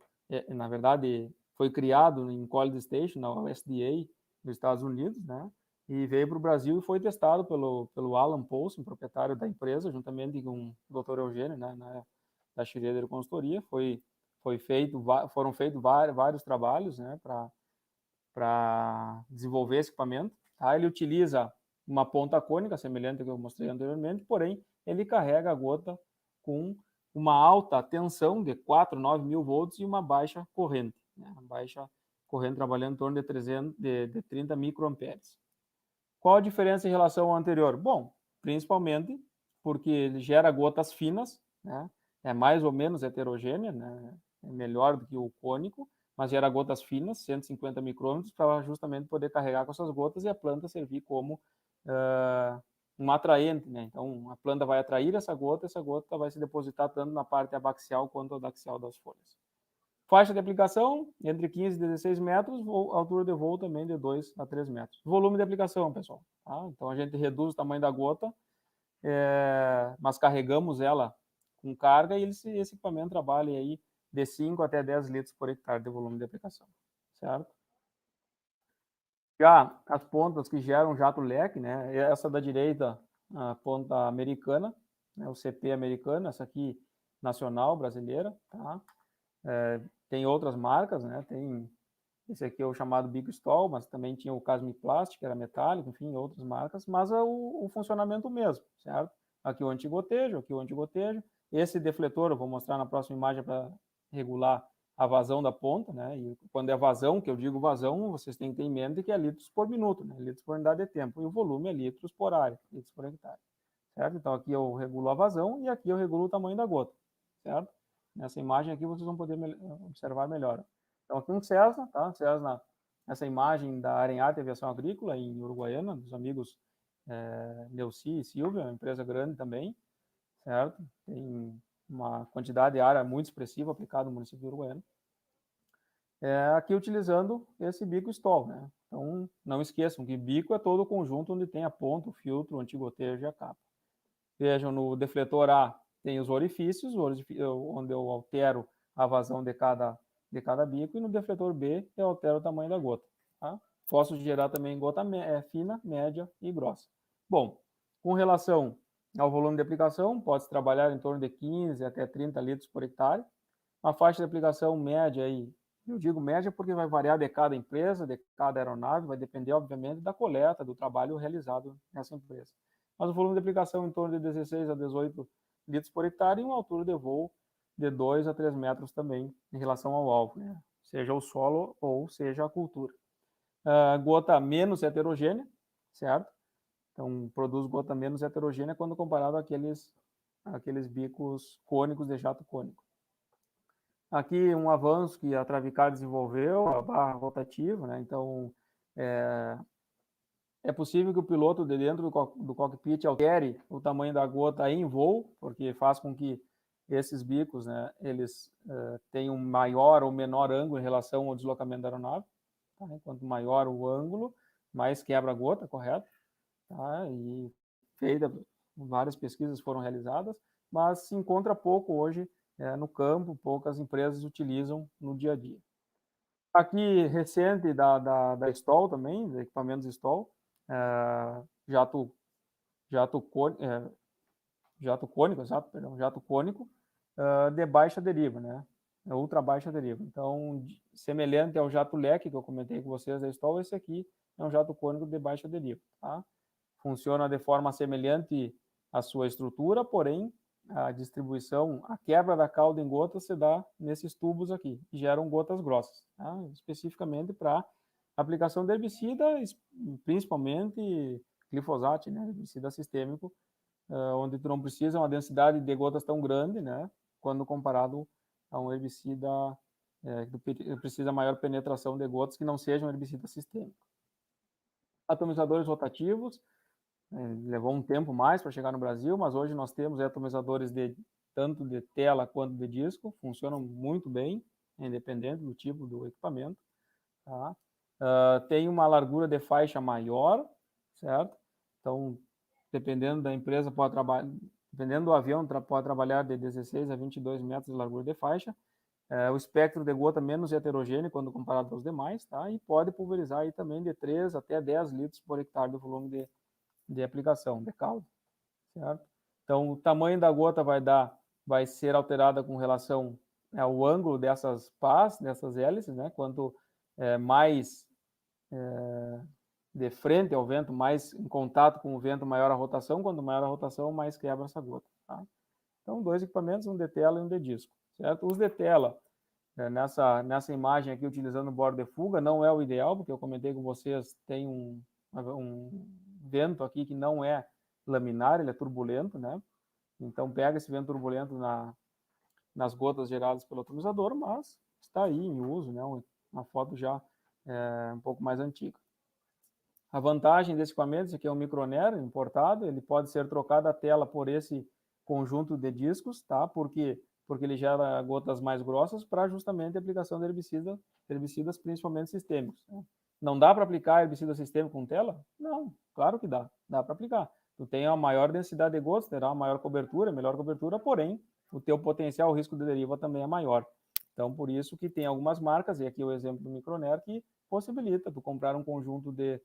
na verdade, foi criado em College Station, na USDA, nos Estados Unidos, né? E veio para o Brasil e foi testado pelo Alan Paulson, proprietário da empresa, juntamente com o Dr. Eugênio, né, da Schroeder Consultoria. Foram feitos vários trabalhos, né, para desenvolver esse equipamento. Tá? Ele utiliza uma ponta cônica, semelhante ao que eu mostrei anteriormente, porém, ele carrega a gota com uma alta tensão de 4, 9 mil volts e uma baixa corrente. Né? Uma baixa corrente trabalhando em torno de 30 microamperes. Qual a diferença em relação ao anterior? Bom, principalmente porque ele gera gotas finas, né? É mais ou menos heterogênea, né? É melhor do que o cônico, mas gera gotas finas, 150 micrômetros, para justamente poder carregar com essas gotas e a planta servir como um atraente, né? Então, a planta vai atrair essa gota vai se depositar tanto na parte abaxial quanto adaxial das folhas. Faixa de aplicação, entre 15 e 16 metros, altura de voo também de 2 a 3 metros. Volume de aplicação, pessoal. Tá? Então, a gente reduz o tamanho da gota, mas carregamos ela com carga e esse equipamento trabalha aí de 5 até 10 litros por hectare de volume de aplicação, certo? Já as pontas que geram jato leque, né? Essa da direita, a ponta americana, né? O CP americano, essa aqui nacional, brasileira, tá? Tem outras marcas, né? Tem esse aqui é o chamado Bico Stall, mas também tinha o Casmi Plastic, que era metálico, enfim, outras marcas, mas é o funcionamento mesmo, certo? Aqui o antigotejo, aqui o antigotejo. Esse defletor eu vou mostrar na próxima imagem para regular a vazão da ponta, né? E quando é vazão, que eu digo vazão, vocês têm que ter em mente que é litros por minuto, né? Litros por unidade de tempo. E o volume é litros por área, litros por hectare, certo? Então aqui eu regulo a vazão e aqui eu regulo o tamanho da gota, certo? Nessa imagem aqui vocês vão poder observar melhor. Então aqui um Cessna, tá? Cessna, essa imagem da Arenharte Aviação Agrícola em Uruguaiana, dos amigos Neuci e Silvia, uma empresa grande também, certo? Tem uma quantidade de área muito expressiva aplicada no município de Uruguaiana. Aqui utilizando esse bico Stall, né? Então, não esqueçam que bico é todo o conjunto onde tem a ponta, o filtro, o antigotejo e a capa. Vejam, no defletor A tem os orifícios, onde eu altero a vazão de cada bico, e no defletor B eu altero o tamanho da gota. Tá? Posso gerar também gota fina, média e grossa. Bom, com relação ao volume de aplicação, pode-se trabalhar em torno de 15 até 30 litros por hectare. uma faixa de aplicação média aí. Eu digo média porque vai variar de cada empresa, de cada aeronave, vai depender, obviamente, da coleta, do trabalho realizado nessa empresa. Mas o volume de aplicação em torno de 16 a 18 litros por hectare e uma altura de voo de 2 a 3 metros também em relação ao alvo, né? Seja o solo ou seja a cultura. Gota menos heterogênea, certo? Então, produz gota menos heterogênea quando comparado àqueles bicos cônicos de jato cônico. Aqui um avanço que a Travicar desenvolveu, a barra rotativa, né? Então, é possível que o piloto de dentro do cockpit altere o tamanho da gota em voo, porque faz com que esses bicos, né, eles tenham maior ou menor ângulo em relação ao deslocamento da aeronave. Tá? Quanto maior o ângulo, mais quebra a gota, correto? Tá? E várias pesquisas foram realizadas, mas se encontra pouco hoje no campo, poucas empresas utilizam no dia a dia. Aqui, recente da STOL também, dos equipamentos STOL, jato cônico de baixa deriva, né? Ultra baixa deriva. Então, semelhante ao jato leque que eu comentei com vocês da STOL, esse aqui é um jato cônico de baixa deriva, tá? Funciona de forma semelhante à sua estrutura, porém, a distribuição, a quebra da cauda em gotas se dá nesses tubos aqui, que geram gotas grossas, tá? Especificamente para aplicação de herbicida, principalmente glifosato, né? Herbicida sistêmico, onde tu não precisa uma densidade de gotas tão grande, né? Quando comparado a um herbicida que precisa maior penetração de gotas que não seja um herbicida sistêmico. Atomizadores rotativos, levou um tempo mais para chegar no Brasil, mas hoje nós temos atomizadores tanto de tela quanto de disco, funcionam muito bem, independente do tipo do equipamento. Tá? Tem uma largura de faixa maior, certo? Então, dependendo da empresa, dependendo do avião, pode trabalhar de 16 a 22 metros de largura de faixa. O espectro de gota menos heterogêneo quando comparado aos demais, tá? E pode pulverizar aí também de 3 até 10 litros por hectare do volume de aplicação, de cauda, certo? Então, o tamanho da gota vai ser alterada com relação ao ângulo dessas pás, dessas hélices, né? Quanto mais de frente ao vento, mais em contato com o vento, maior a rotação. Quanto maior a rotação, mais quebra essa gota, tá? Então, 2 equipamentos, um de tela e um de disco, certo? Os de tela, nessa imagem aqui, utilizando bordo de fuga, não é o ideal, porque eu comentei com vocês, tem um vento aqui que não é laminar, ele é turbulento, né? Então, pega esse vento turbulento nas gotas geradas pelo atomizador, mas está aí em uso, né? Uma foto já um pouco mais antiga. A vantagem desse equipamento, esse aqui é um Micronair importado, ele pode ser trocado a tela por esse conjunto de discos, tá? Porque ele gera gotas mais grossas para justamente a aplicação de herbicidas principalmente sistêmicos, né? Não dá para aplicar herbicida sistêmico com tela? Não, claro que dá para aplicar. Tu tem uma maior densidade de gotas, terá uma maior cobertura, melhor cobertura, porém, o teu potencial, o risco de deriva também é maior. Então, por isso que tem algumas marcas, e aqui é o exemplo do Micronair, que possibilita tu comprar um conjunto de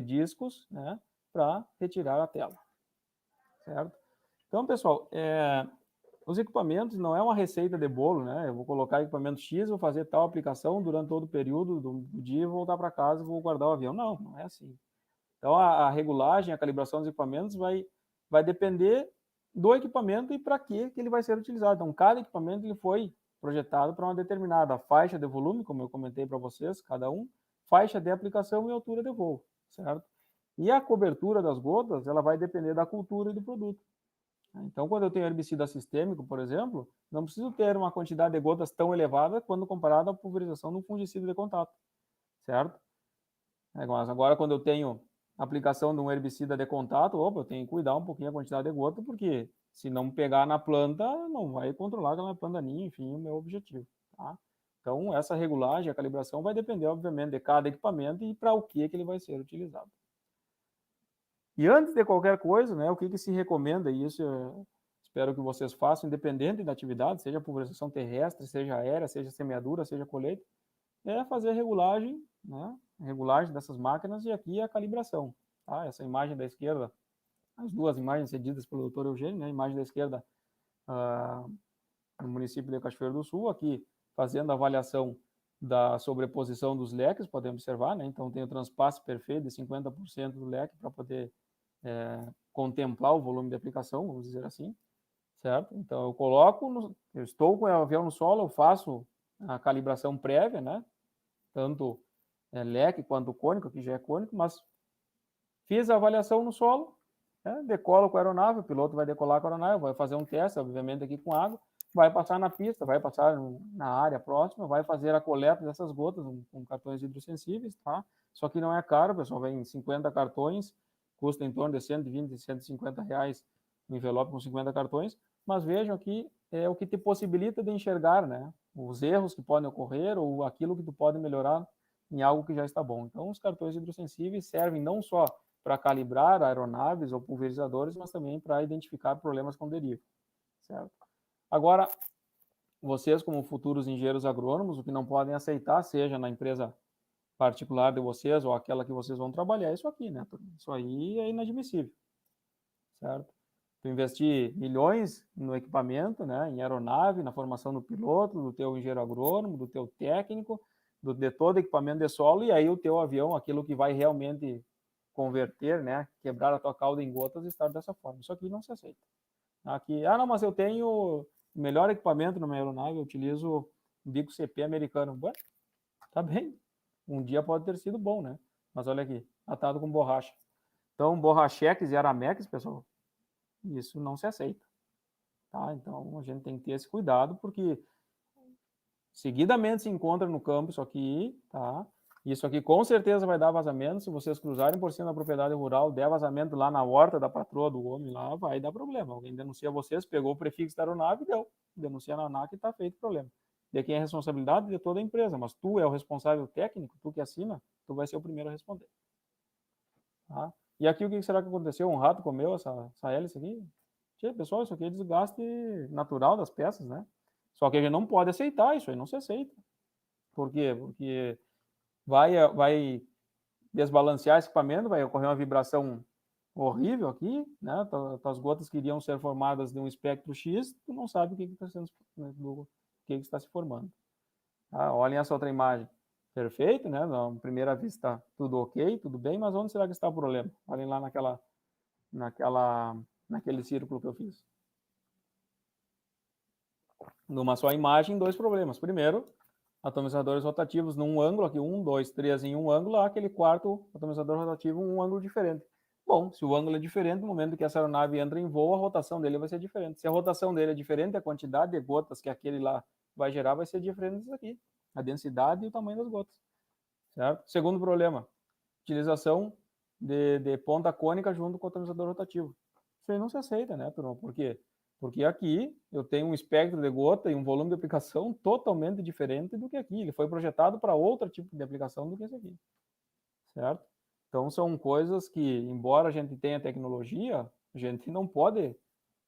discos, né, para retirar a tela, certo? Então, pessoal, os equipamentos não é uma receita de bolo, né? Eu vou colocar equipamento X, vou fazer tal aplicação durante todo o período do dia, vou voltar para casa e vou guardar o avião. Não é assim. Então, a regulagem, a calibração dos equipamentos vai depender do equipamento e para que ele vai ser utilizado. Então, cada equipamento ele foi projetado para uma determinada faixa de volume, como eu comentei para vocês, cada um, faixa de aplicação e altura de voo, certo? E a cobertura das gotas, ela vai depender da cultura e do produto. Então, quando eu tenho herbicida sistêmico, por exemplo, não preciso ter uma quantidade de gotas tão elevada quando comparado à pulverização de um fungicida de contato, certo? Mas agora, quando eu tenho aplicação de um herbicida de contato, eu tenho que cuidar um pouquinho a quantidade de gota, porque se não pegar na planta, não vai controlar aquela planta daninha, enfim, o meu objetivo, tá? Então, essa regulagem, a calibração vai depender, obviamente, de cada equipamento e para o que ele vai ser utilizado. E antes de qualquer coisa, né, o que se recomenda, e isso eu espero que vocês façam, independente da atividade, seja pulverização terrestre, seja aérea, seja semeadura, seja colheita, é fazer regulagem, né, regulagem dessas máquinas e aqui a calibração. Tá? Essa imagem da esquerda, as duas imagens cedidas pelo Dr. Eugênio, né, a imagem da esquerda no município de Cachoeiro do Sul, aqui fazendo a avaliação da sobreposição dos leques, podemos observar, né? Então tem o transpasse perfeito de 50% do leque para poder contemplar o volume de aplicação, vamos dizer assim, certo? Então eu estou com o avião no solo, eu faço a calibração prévia, né? Tanto leque quanto cônico, aqui já é cônico, mas fiz a avaliação no solo, né? Decolo com a aeronave, o piloto vai decolar com a aeronave, vai fazer um teste, obviamente aqui com água, vai passar na pista, vai passar na área próxima, vai fazer a coleta dessas gotas com cartões hidrossensíveis, tá? Só que não é caro, pessoal, vem 50 cartões, custa em torno de 120, 150 reais um envelope com 50 cartões, mas vejam aqui é o que te possibilita de enxergar, né? Os erros que podem ocorrer ou aquilo que tu pode melhorar em algo que já está bom. Então, os cartões hidrossensíveis servem não só para calibrar aeronaves ou pulverizadores, mas também para identificar problemas com deriva, certo? Agora, vocês como futuros engenheiros agrônomos, o que não podem aceitar, seja na empresa particular de vocês ou aquela que vocês vão trabalhar, é isso aqui, né? Isso aí é inadmissível, certo? Tu investir milhões no equipamento, né? Em aeronave, na formação do piloto, do teu engenheiro agrônomo, do teu técnico, de todo equipamento de solo, e aí o teu avião, aquilo que vai realmente converter, né? Quebrar a tua cauda em gotas, estar dessa forma. Isso aqui não se aceita. Aqui, não, mas eu tenho o melhor equipamento na minha aeronave, eu utilizo um bico CP americano. Ué, tá bem, um dia pode ter sido bom, né? Mas olha aqui, atado com borracha. Então, borracheques e aramex, pessoal, isso não se aceita, tá? Então, a gente tem que ter esse cuidado, porque seguidamente se encontra no campo isso aqui, tá? Isso aqui com certeza vai dar vazamento. Se vocês cruzarem por cima da propriedade rural, der vazamento lá na horta da patroa do homem lá, vai dar problema. Alguém denuncia vocês, pegou o prefixo da aeronave e deu. Denuncia na ANAC e está feito problema. De quem é a responsabilidade? De toda a empresa, mas tu é o responsável técnico, tu que assina, tu vai ser o primeiro a responder. Tá? E aqui o que será que aconteceu? Um rato comeu essa hélice aqui? Pessoal, isso aqui é desgaste natural das peças, né? Só que a gente não pode aceitar isso aí, não se aceita. Por quê? Porque vai desbalancear esse equipamento, vai ocorrer uma vibração horrível aqui, né? As gotas que iriam ser formadas de um espectro X, tu não sabe o que está sendo, o que está se formando. Olhem essa outra imagem. Perfeito, né? Na primeira vista, tudo ok, tudo bem, mas onde será que está o problema? Olhem lá naquele círculo que eu fiz. Numa só imagem, dois problemas. Primeiro, atomizadores rotativos num ângulo, aqui 1, 2, 3 em um ângulo, aquele quarto atomizador rotativo um ângulo diferente. Bom, se o ângulo é diferente, no momento que essa aeronave entra em voo, a rotação dele vai ser diferente. Se a rotação dele é diferente, a quantidade de gotas que aquele lá vai gerar vai ser diferente disso aqui. A densidade e o tamanho das gotas. Certo? Segundo problema, utilização de ponta cônica junto com o atomizador rotativo. Isso aí não se aceita, né, turma? Por quê? Porque aqui eu tenho um espectro de gota e um volume de aplicação totalmente diferente do que aqui. Ele foi projetado para outro tipo de aplicação do que esse aqui. Certo? Então, são coisas que, embora a gente tenha tecnologia, a gente não pode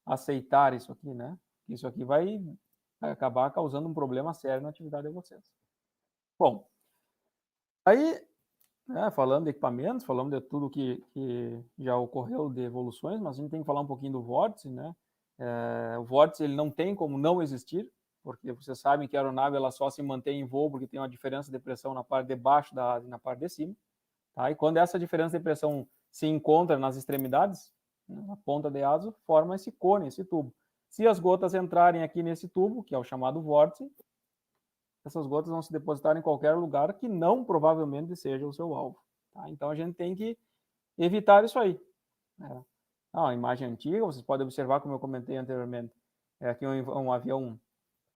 aceitar isso aqui, né? Isso aqui vai acabar causando um problema sério na atividade de vocês. Bom, aí, falando de equipamentos, falando de tudo que já ocorreu de evoluções, mas a gente tem que falar um pouquinho do vórtice, né? O vórtice ele não tem como não existir, porque vocês sabem que a aeronave ela só se mantém em voo porque tem uma diferença de pressão na parte de baixo da asa e na parte de cima. Tá? E quando essa diferença de pressão se encontra nas extremidades, na ponta de asa, forma esse cone, esse tubo. Se as gotas entrarem aqui nesse tubo, que é o chamado vórtice, essas gotas vão se depositar em qualquer lugar que não provavelmente seja o seu alvo. Tá? Então a gente tem que evitar isso aí. A imagem antiga, vocês podem observar, como eu comentei anteriormente, é aqui um avião,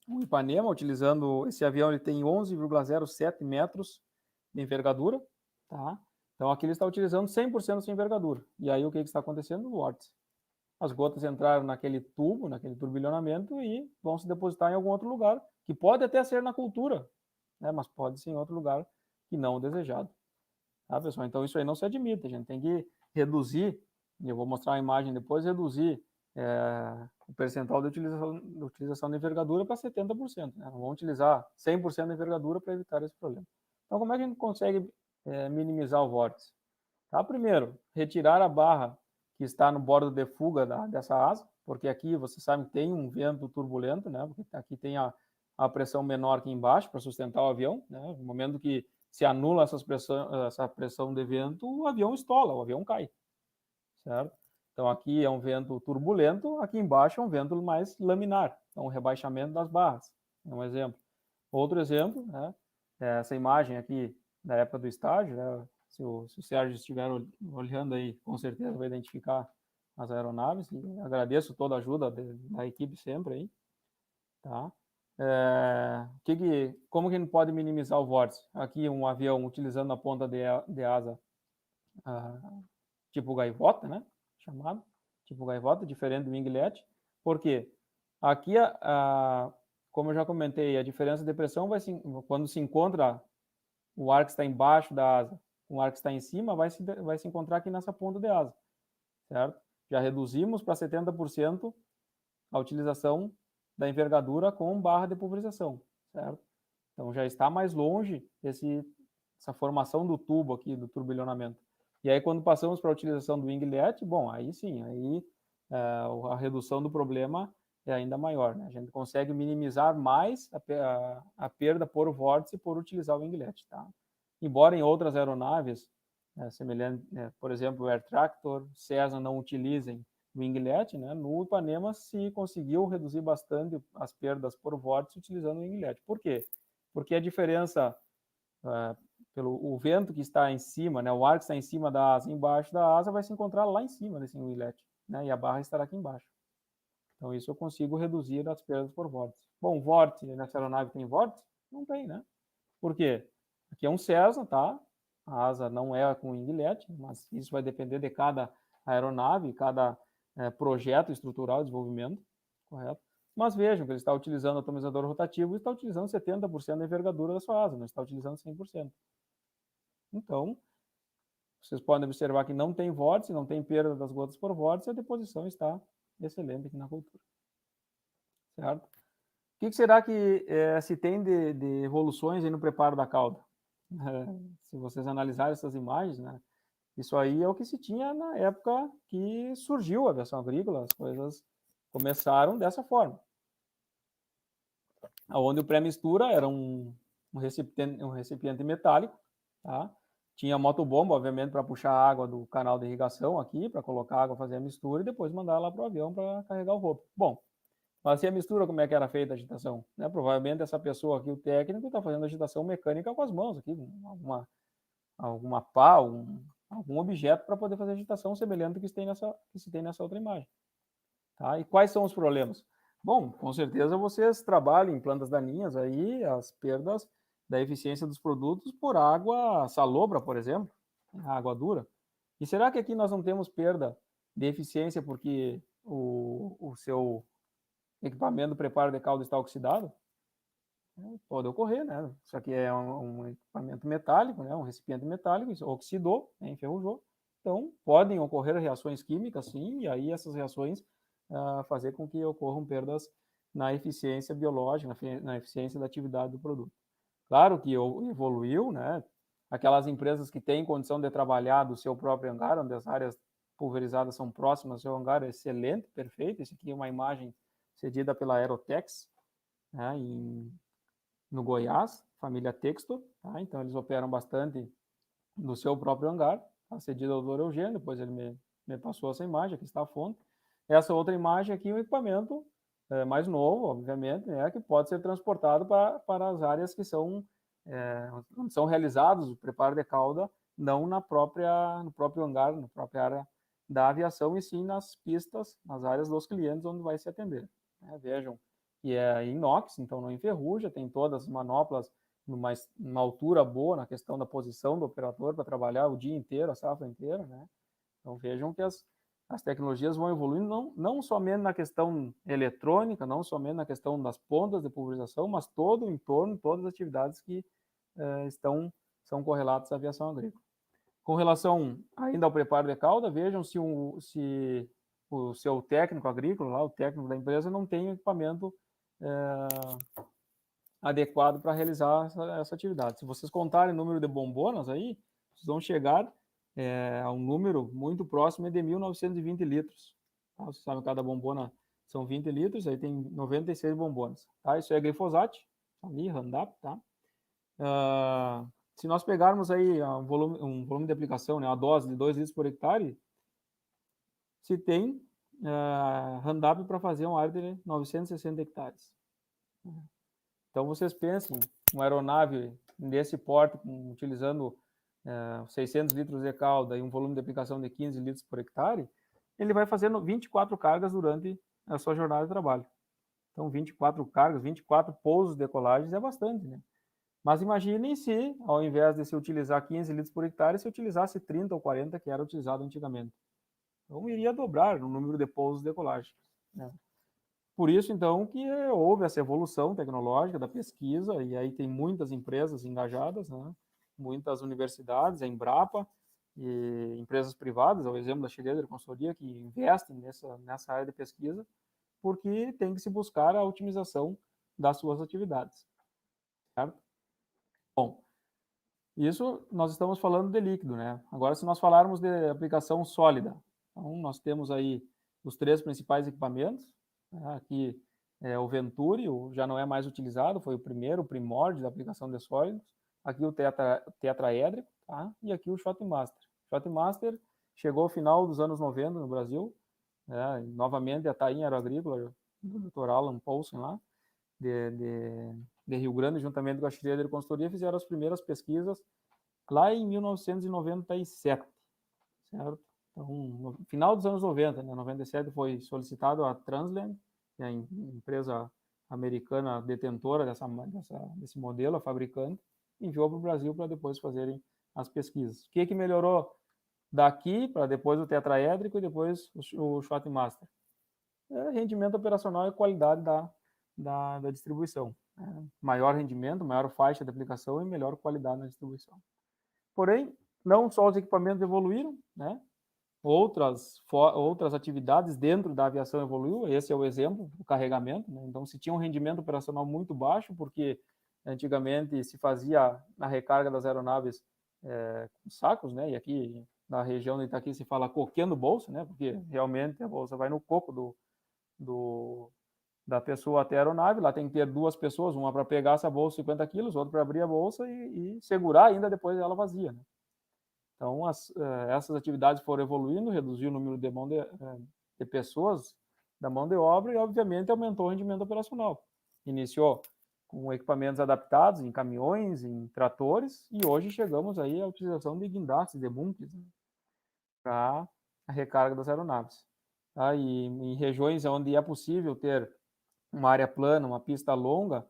um Ipanema, utilizando esse avião, ele tem 11,07 metros de envergadura, tá? Então aqui ele está utilizando 100% da sua envergadura. E aí o que está acontecendo? O vórtice. As gotas entraram naquele tubo, naquele turbilhonamento e vão se depositar em algum outro lugar, que pode até ser na cultura, né? Mas pode ser em outro lugar que não o desejado. Tá, pessoal? Então isso aí não se admite, a gente tem que reduzir, e eu vou mostrar a imagem depois, reduzir o percentual de utilização de envergadura para 70%. Né? Não vamos utilizar 100% da envergadura para evitar esse problema. Então, como é que a gente consegue minimizar o vórtice? Tá? Primeiro, retirar a barra que está no bordo de fuga dessa asa, porque aqui você sabe que tem um vento turbulento, né? Porque aqui tem a pressão menor aqui embaixo para sustentar o avião, né? No momento que se anula essa pressão de vento, o avião estola, o avião cai, certo? Então aqui é um vento turbulento, aqui embaixo é um vento mais laminar, então o rebaixamento das barras, é um exemplo. Outro exemplo, né? É essa imagem aqui da época do estágio, né? Se o Sérgio estiver olhando aí, com certeza vai identificar as aeronaves, e agradeço toda a ajuda da equipe sempre aí, tá? Como que a gente pode minimizar o vórtice? Aqui um avião utilizando a ponta de asa tipo gaivota, né? Chamado tipo gaivota, diferente do winglet. Por quê? Aqui, como eu já comentei, a diferença de pressão quando se encontra o ar que está embaixo da asa com o ar que está em cima, vai se encontrar aqui nessa ponta de asa, certo? Já reduzimos para 70% a utilização da envergadura com barra de pulverização, certo? Então já está mais longe essa formação do tubo aqui, do turbilhonamento. E aí quando passamos para a utilização do winglet, bom, aí sim, aí a redução do problema é ainda maior, né? A gente consegue minimizar mais a perda por vórtice por utilizar o winglet, tá? Embora em outras aeronaves, por exemplo, o Air Tractor, Cessna não utilizem winglet, né? No Ipanema se conseguiu reduzir bastante as perdas por vórtice utilizando o winglet. Por quê? Porque a diferença o vento que está em cima, né, o ar que está em cima da asa, embaixo da asa, vai se encontrar lá em cima desse winglet, né, e a barra estará aqui embaixo. Então isso eu consigo reduzir as perdas por vórtice. Bom, vórtice, nessa aeronave tem vórtice? Não tem, né? Por quê? Aqui é um Cessna, tá? A asa não é com winglet, mas isso vai depender de cada aeronave, cada projeto estrutural de desenvolvimento, correto? Mas vejam que ele está utilizando o atomizador rotativo e está utilizando 70% da envergadura da sua asa, não está utilizando 100%. Então, vocês podem observar que não tem vórtice, não tem perda das gotas por vórtice, a deposição está excelente aqui na cultura. Certo? O que será que se tem de evoluções aí no preparo da cauda? Se vocês analisarem essas imagens, né, isso aí é o que se tinha na época que surgiu a aviação agrícola, as coisas começaram dessa forma. Onde o pré-mistura era um recipiente metálico, tá? Tinha motobomba, obviamente, para puxar a água do canal de irrigação aqui, para colocar água, fazer a mistura e depois mandar lá para o avião para carregar o roupa. Bom, mas e a mistura, como é que era feita a agitação? Né? Provavelmente essa pessoa aqui, o técnico, está fazendo agitação mecânica com as mãos aqui, alguma pá, algum objeto para poder fazer agitação semelhante ao que se tem nessa outra imagem. Tá? E quais são os problemas? Bom, com certeza vocês trabalham em plantas daninhas aí, as perdas da eficiência dos produtos por água salobra, por exemplo, água dura. E será que aqui nós não temos perda de eficiência porque o seu equipamento de preparo de caldo está oxidado? Pode ocorrer, né? Isso aqui é um equipamento metálico, né? Um recipiente metálico, isso oxidou, né? Enferrujou. Então, podem ocorrer reações químicas, sim, e aí essas reações fazer com que ocorram perdas na eficiência biológica, na eficiência da atividade do produto. Claro que evoluiu, né? Aquelas empresas que têm condição de trabalhar do seu próprio hangar, onde as áreas pulverizadas são próximas ao seu hangar, é excelente, perfeito. Esse aqui é uma imagem cedida pela Aerotex, né, no Goiás, família Textor, tá? Então eles operam bastante no seu próprio hangar, tá? Cedido ao Dr. Eugênio, depois ele me passou essa imagem, aqui está a fonte. Essa outra imagem aqui é um equipamento mais novo, obviamente, né, que pode ser transportado para as áreas que são realizados o preparo de cauda, não no próprio hangar, na própria área da aviação, e sim nas pistas, nas áreas dos clientes onde vai se atender. Vejam que é inox, então não enferruja, tem todas as manoplas numa altura boa na questão da posição do operador para trabalhar o dia inteiro, a safra inteira, né? Então vejam que as tecnologias vão evoluindo não somente na questão eletrônica, não somente na questão das pontas de pulverização, mas todo o entorno, todas as atividades que são correlatas à aviação agrícola. Com relação ainda ao preparo de cauda, vejam se o seu técnico agrícola, lá, o técnico da empresa, não tem equipamento adequado para realizar essa atividade. Se vocês contarem o número de bombonas aí, vocês vão chegar a um número muito próximo de 1.920 litros. Tá? Você sabe que cada bombona são 20 litros, aí tem 96 bombonas. Tá? Isso é glifosato, ali, Roundup, tá? Se nós pegarmos aí um volume de aplicação, né, uma dose de 2 litros por hectare, se tem Roundup para fazer uma área de 960 hectares. Então, vocês pensem, uma aeronave desse porte, utilizando 600 litros de calda e um volume de aplicação de 15 litros por hectare, ele vai fazendo 24 cargas durante a sua jornada de trabalho. Então, 24 cargas, 24 pousos de decolagens é bastante, né? Mas imaginem se, ao invés de se utilizar 15 litros por hectare, se utilizasse 30 ou 40, que era utilizado antigamente. Então, iria dobrar o número de pousos de decolagem, né? Por isso, então, que houve essa evolução tecnológica da pesquisa, e aí tem muitas empresas engajadas, né? Muitas universidades, a Embrapa, e empresas privadas, ao exemplo da Schroeder Consultoria, que investem nessa área de pesquisa, porque tem que se buscar a otimização das suas atividades, certo? Bom, isso nós estamos falando de líquido, né? Agora, se nós falarmos de aplicação sólida, então nós temos aí os 3 principais equipamentos, né? Aqui o Venturi, já não é mais utilizado, foi o primeiro, o primórdio da aplicação de sólidos. Aqui o tetraédrico, tá? E aqui o Shotmaster. O Shotmaster chegou ao final dos anos 90 no Brasil, né? Novamente a Tainha Aeroagrícola, do Dr. Alan Paulsen lá, de Rio Grande, juntamente com a Schroeder Consultoria, fizeram as primeiras pesquisas lá em 1997, certo? Então, no final dos anos 90, né, 97, foi solicitado a Transland, que é a empresa americana detentora desse modelo, a fabricante, enviou para o Brasil para depois fazerem as pesquisas. O que melhorou daqui para depois o tetraédrico e depois o Shotmaster? Rendimento operacional e qualidade da distribuição. Maior rendimento, maior faixa de aplicação e melhor qualidade na distribuição. Porém, não só os equipamentos evoluíram, né? Outras atividades dentro da aviação evoluiu. Esse é o exemplo, o carregamento, né? Então, se tinha um rendimento operacional muito baixo, porque antigamente se fazia a recarga das aeronaves com sacos, né? E aqui na região de Itaqui se fala coquendo bolsa, né? Porque realmente a bolsa vai no coco da pessoa até a aeronave. Lá tem que ter 2 pessoas, uma para pegar essa bolsa 50 quilos, outra para abrir a bolsa e segurar ainda depois dela vazia, né? Então, essas atividades foram evoluindo, reduziu o número de pessoas da mão de obra e, obviamente, aumentou o rendimento operacional. Iniciou com equipamentos adaptados em caminhões, em tratores, e hoje chegamos aí à utilização de guindastes, de bunkers, né, para a recarga das aeronaves. Tá? E em regiões onde é possível ter uma área plana, uma pista longa,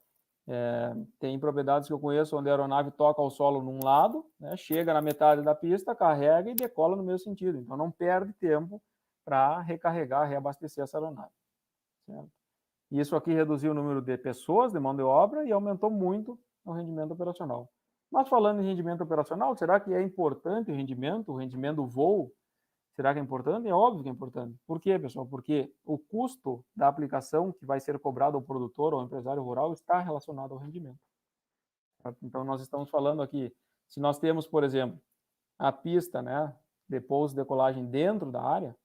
tem propriedades que eu conheço onde a aeronave toca ao solo num lado, né, chega na metade da pista, carrega e decola no mesmo sentido. Então, não perde tempo para recarregar, reabastecer essa aeronave. Certo? Isso aqui reduziu o número de pessoas, de mão de obra, e aumentou muito o rendimento operacional. Mas falando em rendimento operacional, será que é importante o rendimento do voo? Será que é importante? É óbvio que é importante. Por quê, pessoal? Porque o custo da aplicação que vai ser cobrado ao produtor ou ao empresário rural está relacionado ao rendimento. Então, nós estamos falando aqui, se nós temos, por exemplo, a pista, né, de pouso e decolagem dentro da área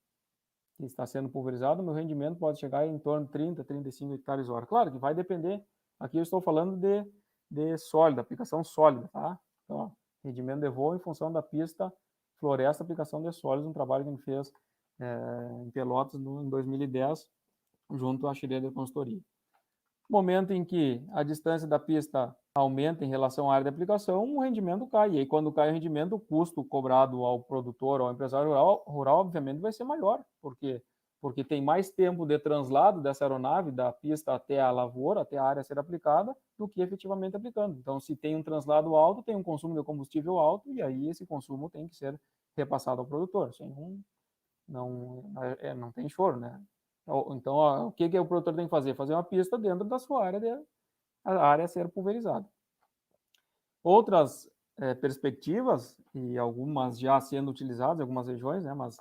que está sendo pulverizado, meu rendimento pode chegar em torno de 30, 35 hectares hora. Claro que vai depender, aqui eu estou falando de sólida, aplicação sólida, tá? Então, ó, rendimento de voo em função da pista floresta, aplicação de sólidos, um trabalho que a gente fez em Pelotas em 2010, junto à Schroeder Consultoria. Momento em que a distância da pista aumenta em relação à área de aplicação, o rendimento cai. E aí, quando cai o rendimento, o custo cobrado ao produtor ou ao empresário rural obviamente, vai ser maior. Por quê? Porque tem mais tempo de translado dessa aeronave, da pista até a lavoura, até a área a ser aplicada, do que efetivamente aplicando. Então, se tem um translado alto, tem um consumo de combustível alto, e aí esse consumo tem que ser repassado ao produtor. Não tem choro, né? Então, o que o produtor tem que fazer? Fazer uma pista dentro da sua área, a área a ser pulverizada. Outras perspectivas, e algumas já sendo utilizadas em algumas regiões, né, mas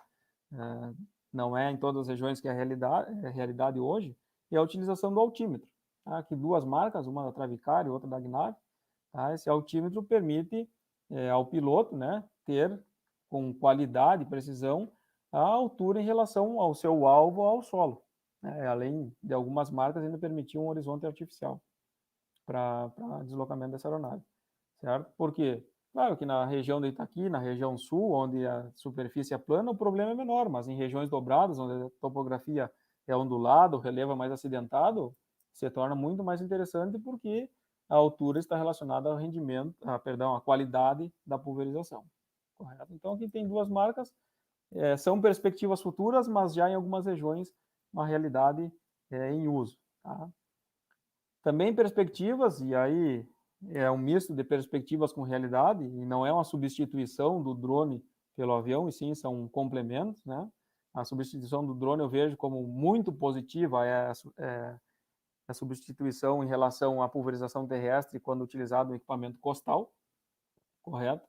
não é em todas as regiões que é realidade hoje, é a utilização do altímetro. Tá? Aqui 2 marcas, uma da Travicar e outra da Gnave. Tá? Esse altímetro permite ao piloto, né, ter com qualidade e precisão a altura em relação ao seu alvo, ao solo. Né? Além de algumas marcas ainda permitiam um horizonte artificial para deslocamento dessa aeronave, certo? Por quê? Claro que na região de Itaqui, na região sul, onde a superfície é plana, o problema é menor, mas em regiões dobradas, onde a topografia é ondulada, o relevo é mais acidentado, se torna muito mais interessante porque a altura está relacionada ao rendimento, à qualidade da pulverização, correto? Então aqui tem duas marcas, são perspectivas futuras, mas já em algumas regiões uma realidade em uso, tá? Também perspectivas, e aí é um misto de perspectivas com realidade, e não é uma substituição do drone pelo avião, e sim são complementos, né? A substituição do drone eu vejo como muito positiva, a substituição em relação à pulverização terrestre quando utilizado um equipamento costal, correto?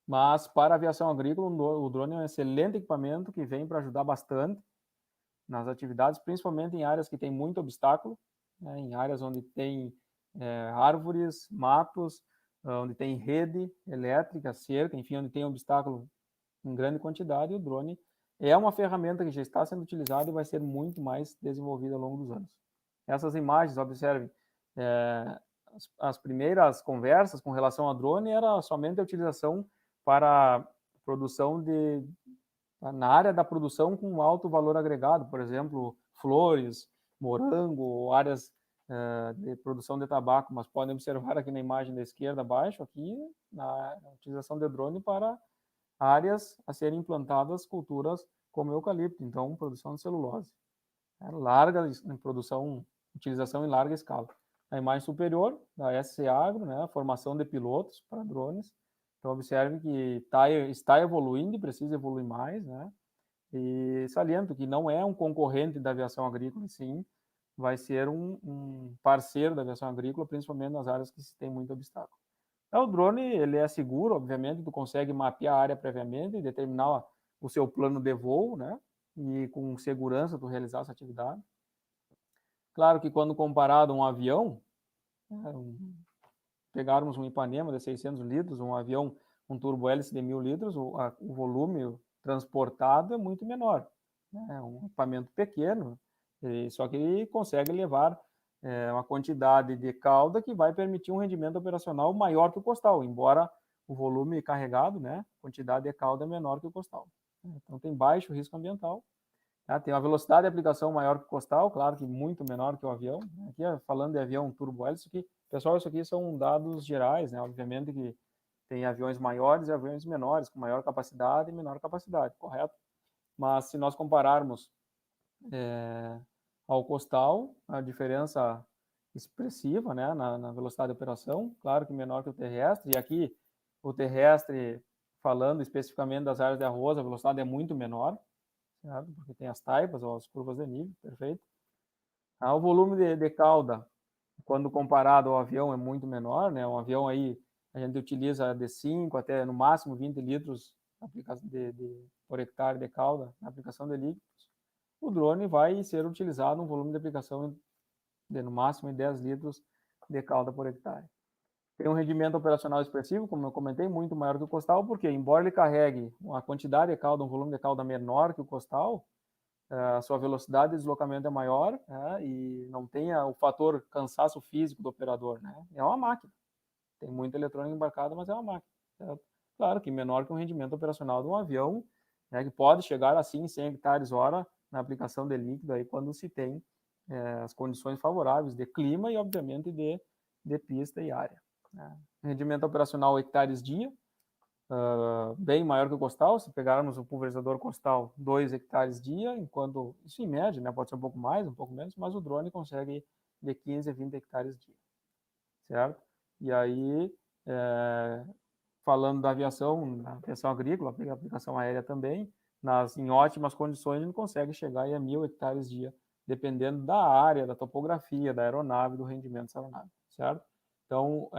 Mas para a aviação agrícola, o drone é um excelente equipamento que vem para ajudar bastante nas atividades, principalmente em áreas que tem muito obstáculo, né, em áreas onde tem árvores, matos, onde tem rede elétrica, cerca, enfim, onde tem obstáculo em grande quantidade, o drone é uma ferramenta que já está sendo utilizada e vai ser muito mais desenvolvida ao longo dos anos. Essas imagens, observem, as primeiras conversas com relação ao drone era somente a utilização para produção na área da produção com alto valor agregado, por exemplo, flores, morango, áreas de produção de tabaco, mas podem observar aqui na imagem da esquerda abaixo, aqui, na utilização de drone para áreas a serem implantadas culturas como eucalipto, então produção de celulose. Larga em produção, utilização em larga escala. A imagem superior da SC Agro, né, a formação de pilotos para drones. Então observe que está evoluindo e precisa evoluir mais, né? E saliento que não é um concorrente da aviação agrícola, sim, vai ser um parceiro da aviação agrícola, principalmente nas áreas que se tem muito obstáculo. O drone, ele é seguro, obviamente, tu consegue mapear a área previamente e determinar o seu plano de voo, né? E com segurança tu realizar essa atividade. Claro que quando comparado a um avião, pegarmos um Ipanema de 600 litros, um avião, um turbo-hélice de 1.000 litros, o volume transportado é muito menor. É um equipamento pequeno, só que ele consegue levar uma quantidade de cauda que vai permitir um rendimento operacional maior que o costal, embora o volume carregado, né, quantidade de cauda é menor que o costal. Então tem baixo risco ambiental. Tem uma velocidade de aplicação maior que o costal, claro que muito menor que o avião. Aqui, falando de avião turbo-hélice, pessoal, isso aqui são dados gerais, né? Obviamente que tem aviões maiores e aviões menores, com maior capacidade e menor capacidade, correto? Mas se nós compararmos ao costal, a diferença expressiva, né, na velocidade de operação, claro que menor que o terrestre, e aqui o terrestre, falando especificamente das áreas de arroz, a velocidade é muito menor, certo? Porque tem as taipas ou as curvas de nível, perfeito. O volume de cauda, quando comparado ao avião, é muito menor, né? Um avião aí, a gente utiliza de 5 até, no máximo, 20 litros por hectare de cauda na aplicação de líquidos. O drone vai ser utilizado um volume de aplicação de, no máximo, 10 litros de cauda por hectare. Tem um rendimento operacional expressivo, como eu comentei, muito maior que o costal, porque, embora ele carregue uma quantidade de cauda, um volume de cauda menor que o costal, a sua velocidade de deslocamento é maior, né, e não tem o fator cansaço físico do operador. Né? É uma máquina. Tem muita eletrônica embarcada, mas é uma máquina. Certo? Claro que menor que o rendimento operacional de um avião, né, que pode chegar assim 100 hectares hora na aplicação de líquido, aí, quando se tem as condições favoráveis de clima e, obviamente, de pista e área. Né? Rendimento operacional hectares dia, bem maior que o costal. Se pegarmos o pulverizador costal, 2 hectares dia, enquanto, isso em média, né, pode ser um pouco mais, um pouco menos, mas o drone consegue de 15 a 20 hectares dia, certo? E aí, falando da aviação, na aviação agrícola, a aplicação aérea também, em ótimas condições, a gente consegue chegar aí a 1.000 hectares dia, dependendo da área, da topografia, da aeronave, do rendimento dessa aeronave, certo? Então,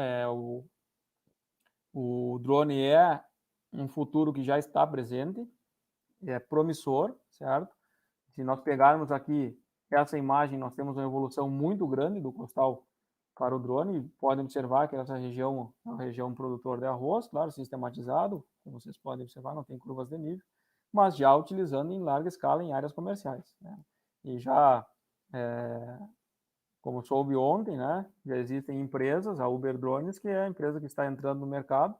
o drone é um futuro que já está presente, é promissor, certo? Se nós pegarmos aqui essa imagem, nós temos uma evolução muito grande do costal para o drone. Podem observar que essa região é uma região produtora de arroz, claro, sistematizado, como vocês podem observar, não tem curvas de nível. mas já utilizando em larga escala em áreas comerciais, né? E já, como soube ontem, né, já existem empresas, a Uber Drones, que é a empresa que está entrando no mercado,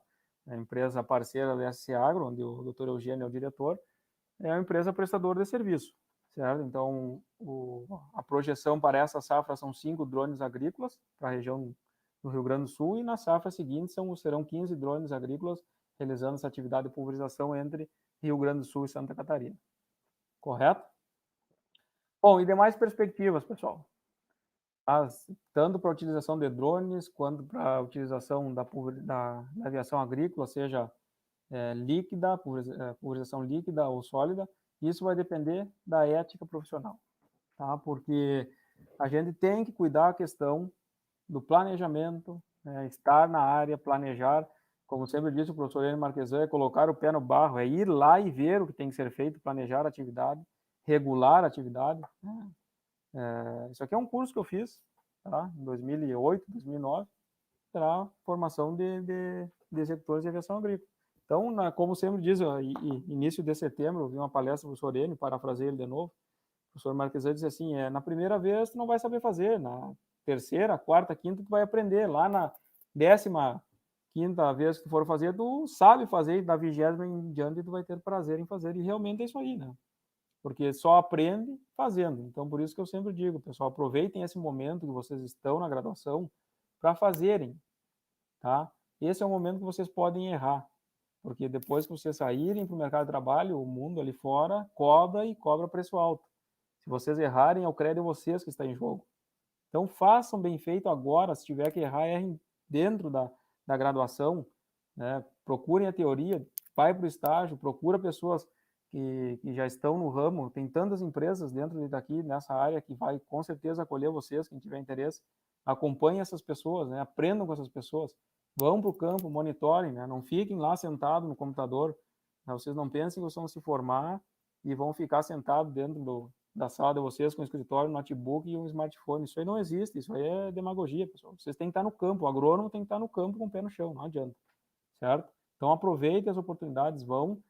é a empresa parceira da SC Agro, onde o Dr. Eugênio é o diretor, é uma empresa prestadora de serviço, certo? Então, a projeção para essa safra são 5 drones agrícolas para a região do Rio Grande do Sul, e na safra seguinte serão 15 drones agrícolas realizando essa atividade de pulverização entre Rio Grande do Sul e Santa Catarina. Correto? Bom, e demais perspectivas, pessoal? Tanto para a utilização de drones, quanto para a utilização da aviação agrícola, seja líquida, pulverização líquida ou sólida, isso vai depender da ética profissional, tá? Porque a gente tem que cuidar a questão do planejamento, estar na área, planejar, como sempre disse o professor Enio Marquesan, é colocar o pé no barro, é ir lá e ver o que tem que ser feito, planejar a atividade, regular a atividade. Isso aqui é um curso que eu fiz, tá? Em 2008, 2009, para formação de executores de aviação agrícola. Então, como sempre diz, início de setembro, eu vi uma palestra do professor Enio, parafrasei ele de novo, o professor Marquesan disse assim, na primeira vez tu não vai saber fazer, na terceira, quarta, quinta tu vai aprender, lá na 15ª vez que tu for fazer, tu sabe fazer, e da 20ª em diante tu vai ter prazer em fazer, e realmente é isso aí, né? Porque só aprende fazendo. Então, por isso que eu sempre digo, pessoal, aproveitem esse momento que vocês estão na graduação para fazerem, tá? Esse é o momento que vocês podem errar, porque depois que vocês saírem para o mercado de trabalho, o mundo ali fora cobra e cobra preço alto. Se vocês errarem, é o crédito de vocês que está em jogo. Então, façam bem feito agora. Se tiver que errar, errem dentro da graduação, né? Procurem a teoria, vai para o estágio, procura pessoas que já estão no ramo. Tem tantas empresas dentro daqui, nessa área, que vai com certeza acolher vocês, quem tiver interesse. Acompanhem essas pessoas, né? Aprendam com essas pessoas. Vão para o campo, monitorem, né? Não fiquem lá sentados no computador. Vocês não pensem que vocês vão se formar e vão ficar sentados dentro da sala de vocês com um escritório, um notebook e um smartphone. Isso aí não existe, isso aí é demagogia, pessoal. Vocês têm que estar no campo, o agrônomo tem que estar no campo com o pé no chão, não adianta, certo? Então aproveitem as oportunidades, vão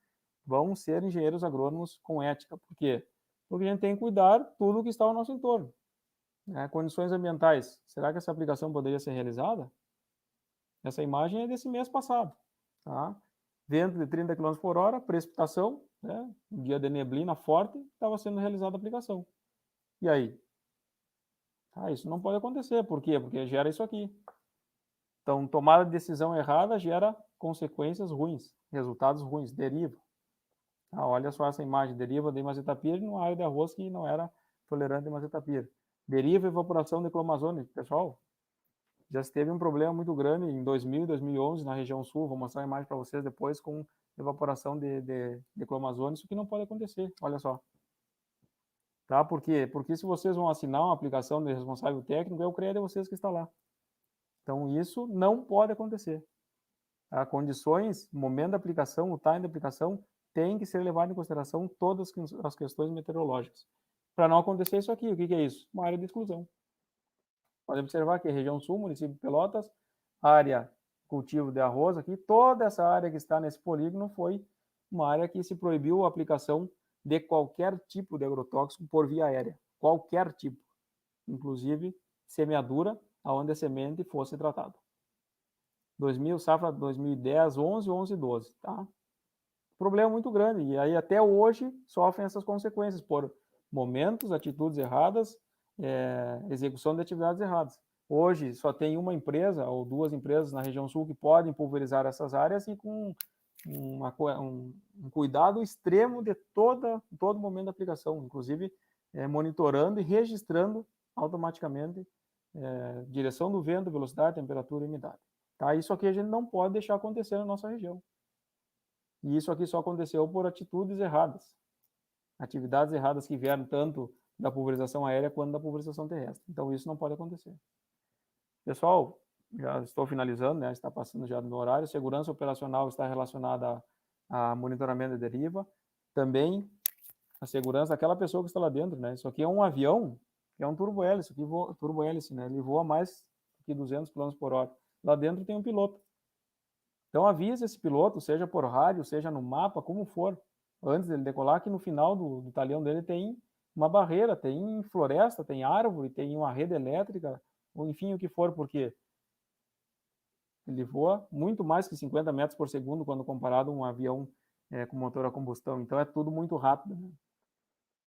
ser engenheiros agrônomos com ética. Por quê? Porque a gente tem que cuidar tudo que está ao nosso entorno. Condições ambientais, será que essa aplicação poderia ser realizada? Essa imagem é desse mês passado, tá? Vento de 30 km por hora, precipitação, né? Um dia de neblina forte, estava sendo realizada a aplicação. E aí? Isso não pode acontecer. Por quê? Porque gera isso aqui. Então, tomada de decisão errada gera consequências ruins, resultados ruins, deriva. Olha só essa imagem, deriva de imazetapir numa área de arroz que não era tolerante a imazetapir. Deriva evaporação de clomazone. Pessoal, já teve um problema muito grande em 2000 e 2011 na região sul, vou mostrar a imagem para vocês depois, com evaporação de clomazone. Isso que não pode acontecer, olha só. Tá? Por quê? Porque se vocês vão assinar uma aplicação de responsável técnico, é o CREA de vocês que está lá. Então, isso não pode acontecer. Condições, momento da aplicação, o time da aplicação, tem que ser levado em consideração todas as questões meteorológicas. Para não acontecer isso aqui, o que é isso? Uma área de exclusão. Pode observar que a região sul, município de Pelotas, área cultivo de arroz aqui, toda essa área que está nesse polígono foi uma área que se proibiu a aplicação de qualquer tipo de agrotóxico por via aérea. Qualquer tipo. Inclusive semeadura, onde a semente fosse tratada. Safra 2010, 11, 11, 12, tá? Problema muito grande. E aí até hoje sofrem essas consequências por momentos, atitudes erradas, execução de atividades erradas. Hoje só tem uma empresa ou duas empresas na região sul que podem pulverizar essas áreas e com um cuidado extremo de todo momento da aplicação, inclusive monitorando e registrando automaticamente direção do vento, velocidade, temperatura e umidade. Tá? Isso aqui a gente não pode deixar acontecer na nossa região. E isso aqui só aconteceu por atitudes erradas. Atividades erradas que vieram tanto da pulverização aérea quanto da pulverização terrestre. Então, isso não pode acontecer. Pessoal, já estou finalizando, né? Está passando já no horário. Segurança operacional está relacionada a monitoramento de deriva. Também a segurança daquela pessoa que está lá dentro, né? Isso aqui é um avião, que é um turbo-hélice, turbo-hélice, né? Ele voa mais que 200 km por hora. Lá dentro tem um piloto. Então, avise esse piloto, seja por rádio, seja no mapa, como for. antes dele decolar, que no final do talhão dele tem uma barreira, tem floresta, tem árvore, tem uma rede elétrica, ou enfim, o que for, porque ele voa muito mais que 50 metros por segundo quando comparado a um avião com motor a combustão. Então é tudo muito rápido, né?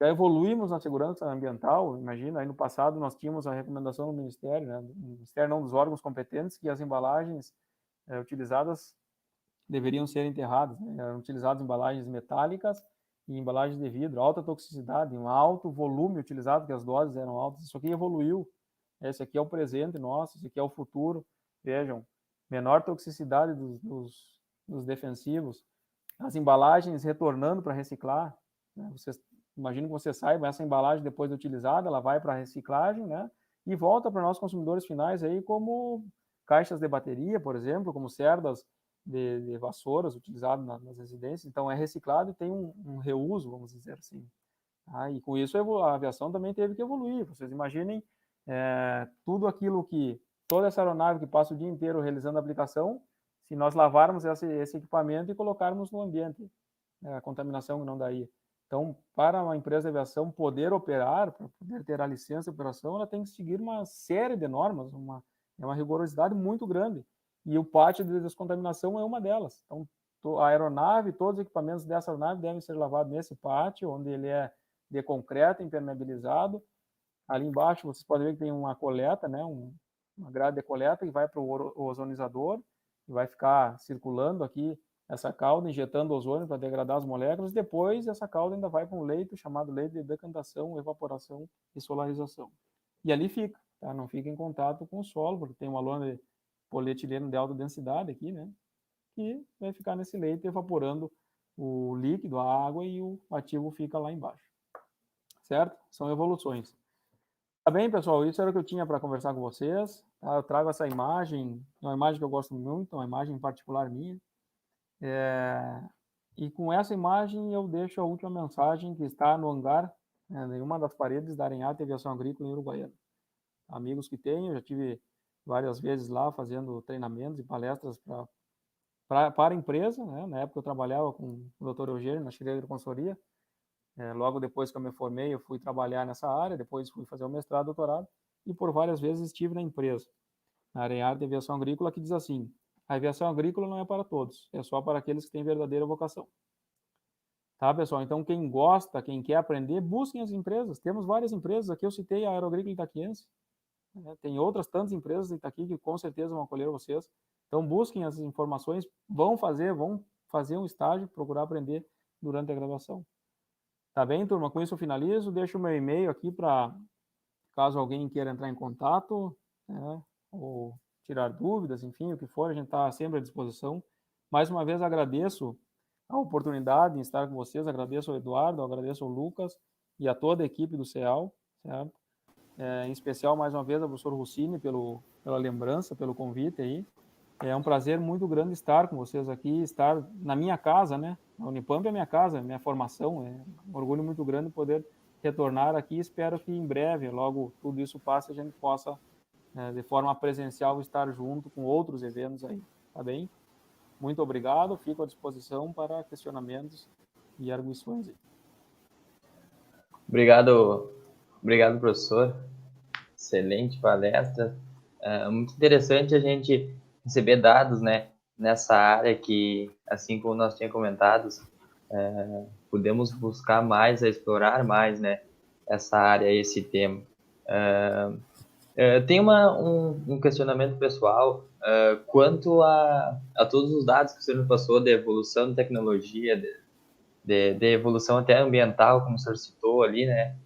Já evoluímos na segurança ambiental, imagina, aí no passado nós tínhamos a recomendação do Ministério, né, do Ministério não, dos órgãos competentes, que as embalagens utilizadas deveriam ser enterradas, né? Eram utilizadas embalagens metálicas e embalagens de vidro, alta toxicidade, um alto volume utilizado, que as doses eram altas. Isso aqui evoluiu, esse aqui é o presente nosso, esse aqui é o futuro. Vejam, menor toxicidade dos defensivos, as embalagens retornando para reciclar, né? Vocês imagino que você saiba, essa embalagem depois de utilizada, ela vai para a reciclagem, né? E volta para nós consumidores finais aí como caixas de bateria, por exemplo, como cerdas de vassouras utilizadas nas residências. Então é reciclado e tem um reuso, vamos dizer assim. E com isso a aviação também teve que evoluir. Vocês imaginem tudo aquilo que toda essa aeronave que passa o dia inteiro realizando a aplicação, se nós lavarmos esse equipamento e colocarmos no ambiente, a contaminação que não daria. Então, para uma empresa de aviação poder operar, para poder ter a licença de operação, ela tem que seguir uma série de normas, é uma rigorosidade muito grande. E o pátio de descontaminação é uma delas. Então, a aeronave, todos os equipamentos dessa aeronave devem ser lavados nesse pátio, onde ele é de concreto, impermeabilizado. Ali embaixo, vocês podem ver que tem uma coleta, né, uma grade de coleta que vai para o ozonizador, e vai ficar circulando aqui essa cauda, injetando ozônio para degradar as moléculas. Depois, essa cauda ainda vai para um leito chamado leito de decantação, evaporação e solarização. E ali fica, tá? Não fica em contato com o solo, porque tem uma lona de polietileno de alta densidade aqui, né? Que vai ficar nesse leito evaporando o líquido, a água, e o ativo fica lá embaixo. Certo? São evoluções. Tá bem, pessoal? Isso era o que eu tinha para conversar com vocês. Tá? Eu trago essa imagem, uma imagem que eu gosto muito, uma imagem particular minha. E com essa imagem eu deixo a última mensagem que está no hangar, em uma das paredes da Arenhata Aviação Agrícola em Uruguaiana. Amigos que tenho, eu já tive várias vezes lá fazendo treinamentos e palestras para a empresa, né? Na época eu trabalhava com o Dr. Eugênio na Chileira de Consultoria. Logo depois que eu me formei, eu fui trabalhar nessa área, depois fui fazer o mestrado, doutorado, e por várias vezes estive na empresa, na Arenhata Aviação Agrícola, que diz assim: a aviação agrícola não é para todos, é só para aqueles que têm verdadeira vocação. Tá, pessoal? Então, quem gosta, quem quer aprender, busquem as empresas. Temos várias empresas aqui, eu citei a Aeroagrícola Itaquiense, né? Tem outras tantas empresas de Itaqui que com certeza vão acolher vocês. Então, busquem as informações, vão fazer um estágio, procurar aprender durante a graduação. Tá bem, turma? Com isso eu finalizo. Deixo o meu e-mail aqui para caso alguém queira entrar em contato, né, ou tirar dúvidas, enfim, o que for, a gente está sempre à disposição. Mais uma vez agradeço a oportunidade de estar com vocês, agradeço ao Eduardo, agradeço ao Lucas e a toda a equipe do CEAL, certo? Em especial, mais uma vez, ao professor Rossini pela lembrança, pelo convite aí. É um prazer muito grande estar com vocês aqui, estar na minha casa, né? A Unipamp é minha casa, minha formação. É um orgulho muito grande poder retornar aqui. Espero que em breve, logo tudo isso passe, a gente possa, de forma presencial, estar junto com outros eventos aí. Tá bem? Muito obrigado. Fico à disposição para questionamentos e arguições aí. Obrigado, professor. Excelente palestra. Muito interessante a gente receber dados, né, nessa área que, assim como nós tínhamos comentado, podemos buscar mais, explorar mais, né, essa área, esse tema. Tem um questionamento pessoal quanto a todos os dados que o senhor nos passou de evolução de tecnologia, de evolução até ambiental, como o senhor citou ali, né?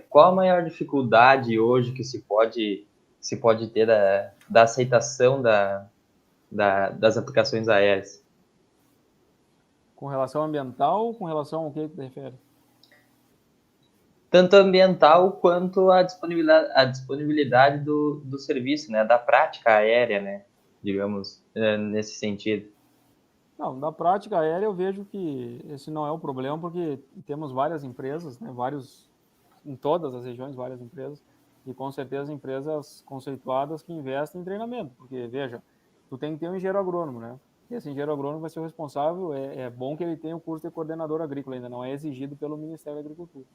Qual a maior dificuldade hoje que se pode ter da aceitação das aplicações aéreas? Com relação ambiental, com relação ao que te refere? Tanto ambiental quanto a disponibilidade do serviço, né? Da prática aérea, né? Digamos, nesse sentido. Não, na prática aérea eu vejo que esse não é o problema, porque temos várias empresas, né, em todas as regiões, várias empresas, e com certeza empresas conceituadas que investem em treinamento, porque, veja, tu tem que ter um engenheiro agrônomo, né? esse engenheiro agrônomo vai ser o responsável. É bom que ele tenha o curso de coordenador agrícola, ainda não é exigido pelo Ministério da Agricultura.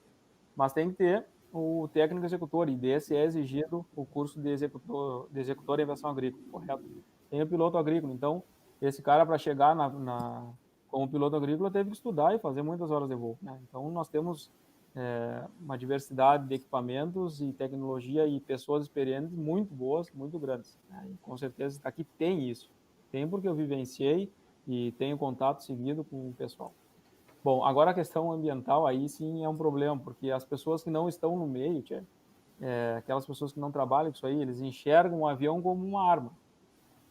Mas tem que ter o técnico executor, e desse é exigido o curso de executor em aviação agrícola, correto? Tem o piloto agrícola, então, esse cara, para chegar como piloto agrícola, teve que estudar e fazer muitas horas de voo, né? Então, nós temos uma diversidade de equipamentos e tecnologia e pessoas experientes muito boas, muito grandes, né? E com certeza aqui tem isso. Tem porque eu vivenciei e tenho contato seguido com o pessoal. Bom, agora a questão ambiental aí sim é um problema, porque as pessoas que não estão no meio, aquelas pessoas que não trabalham com isso aí, eles enxergam o avião como uma arma,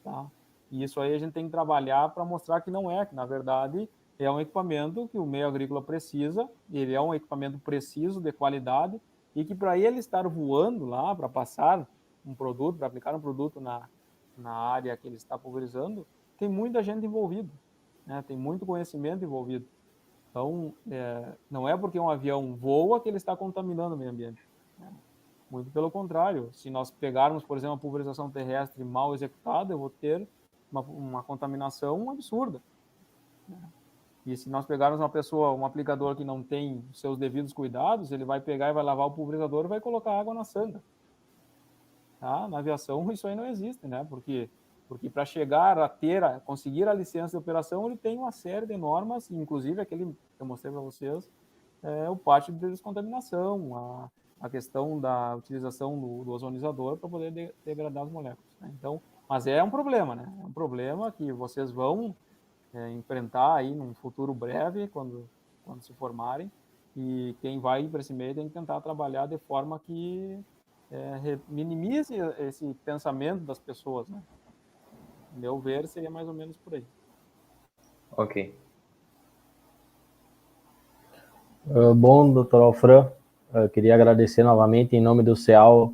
tá? E isso aí a gente tem que trabalhar para mostrar que não é, que na verdade é um equipamento que o meio agrícola precisa, ele é um equipamento preciso, de qualidade, e que para ele estar voando lá, para passar um produto, para aplicar um produto na área que ele está pulverizando, tem muita gente envolvida, né? Tem muito conhecimento envolvido. Então, não é porque um avião voa que ele está contaminando o meio ambiente, né? Muito pelo contrário. Se nós pegarmos, por exemplo, a pulverização terrestre mal executada, eu vou ter uma contaminação absurda, né? E se nós pegarmos uma pessoa, um aplicador que não tem os seus devidos cuidados, ele vai pegar e vai lavar o pulverizador e vai colocar água na sanga. Tá? Na aviação isso aí não existe, né? Porque para chegar a conseguir a licença de operação, ele tem uma série de normas, inclusive aquele que eu mostrei para vocês, o pátio de descontaminação, a questão da utilização do ozonizador para poder degradar as moléculas, né? Então, mas é um problema, né? É um problema que vocês vão enfrentar aí num futuro breve, quando se formarem, e quem vai para esse meio tem que tentar trabalhar de forma que minimize esse pensamento das pessoas, né? Meu ver, seria mais ou menos por aí. Ok. Bom, doutor Alfran, queria agradecer novamente em nome do CEAL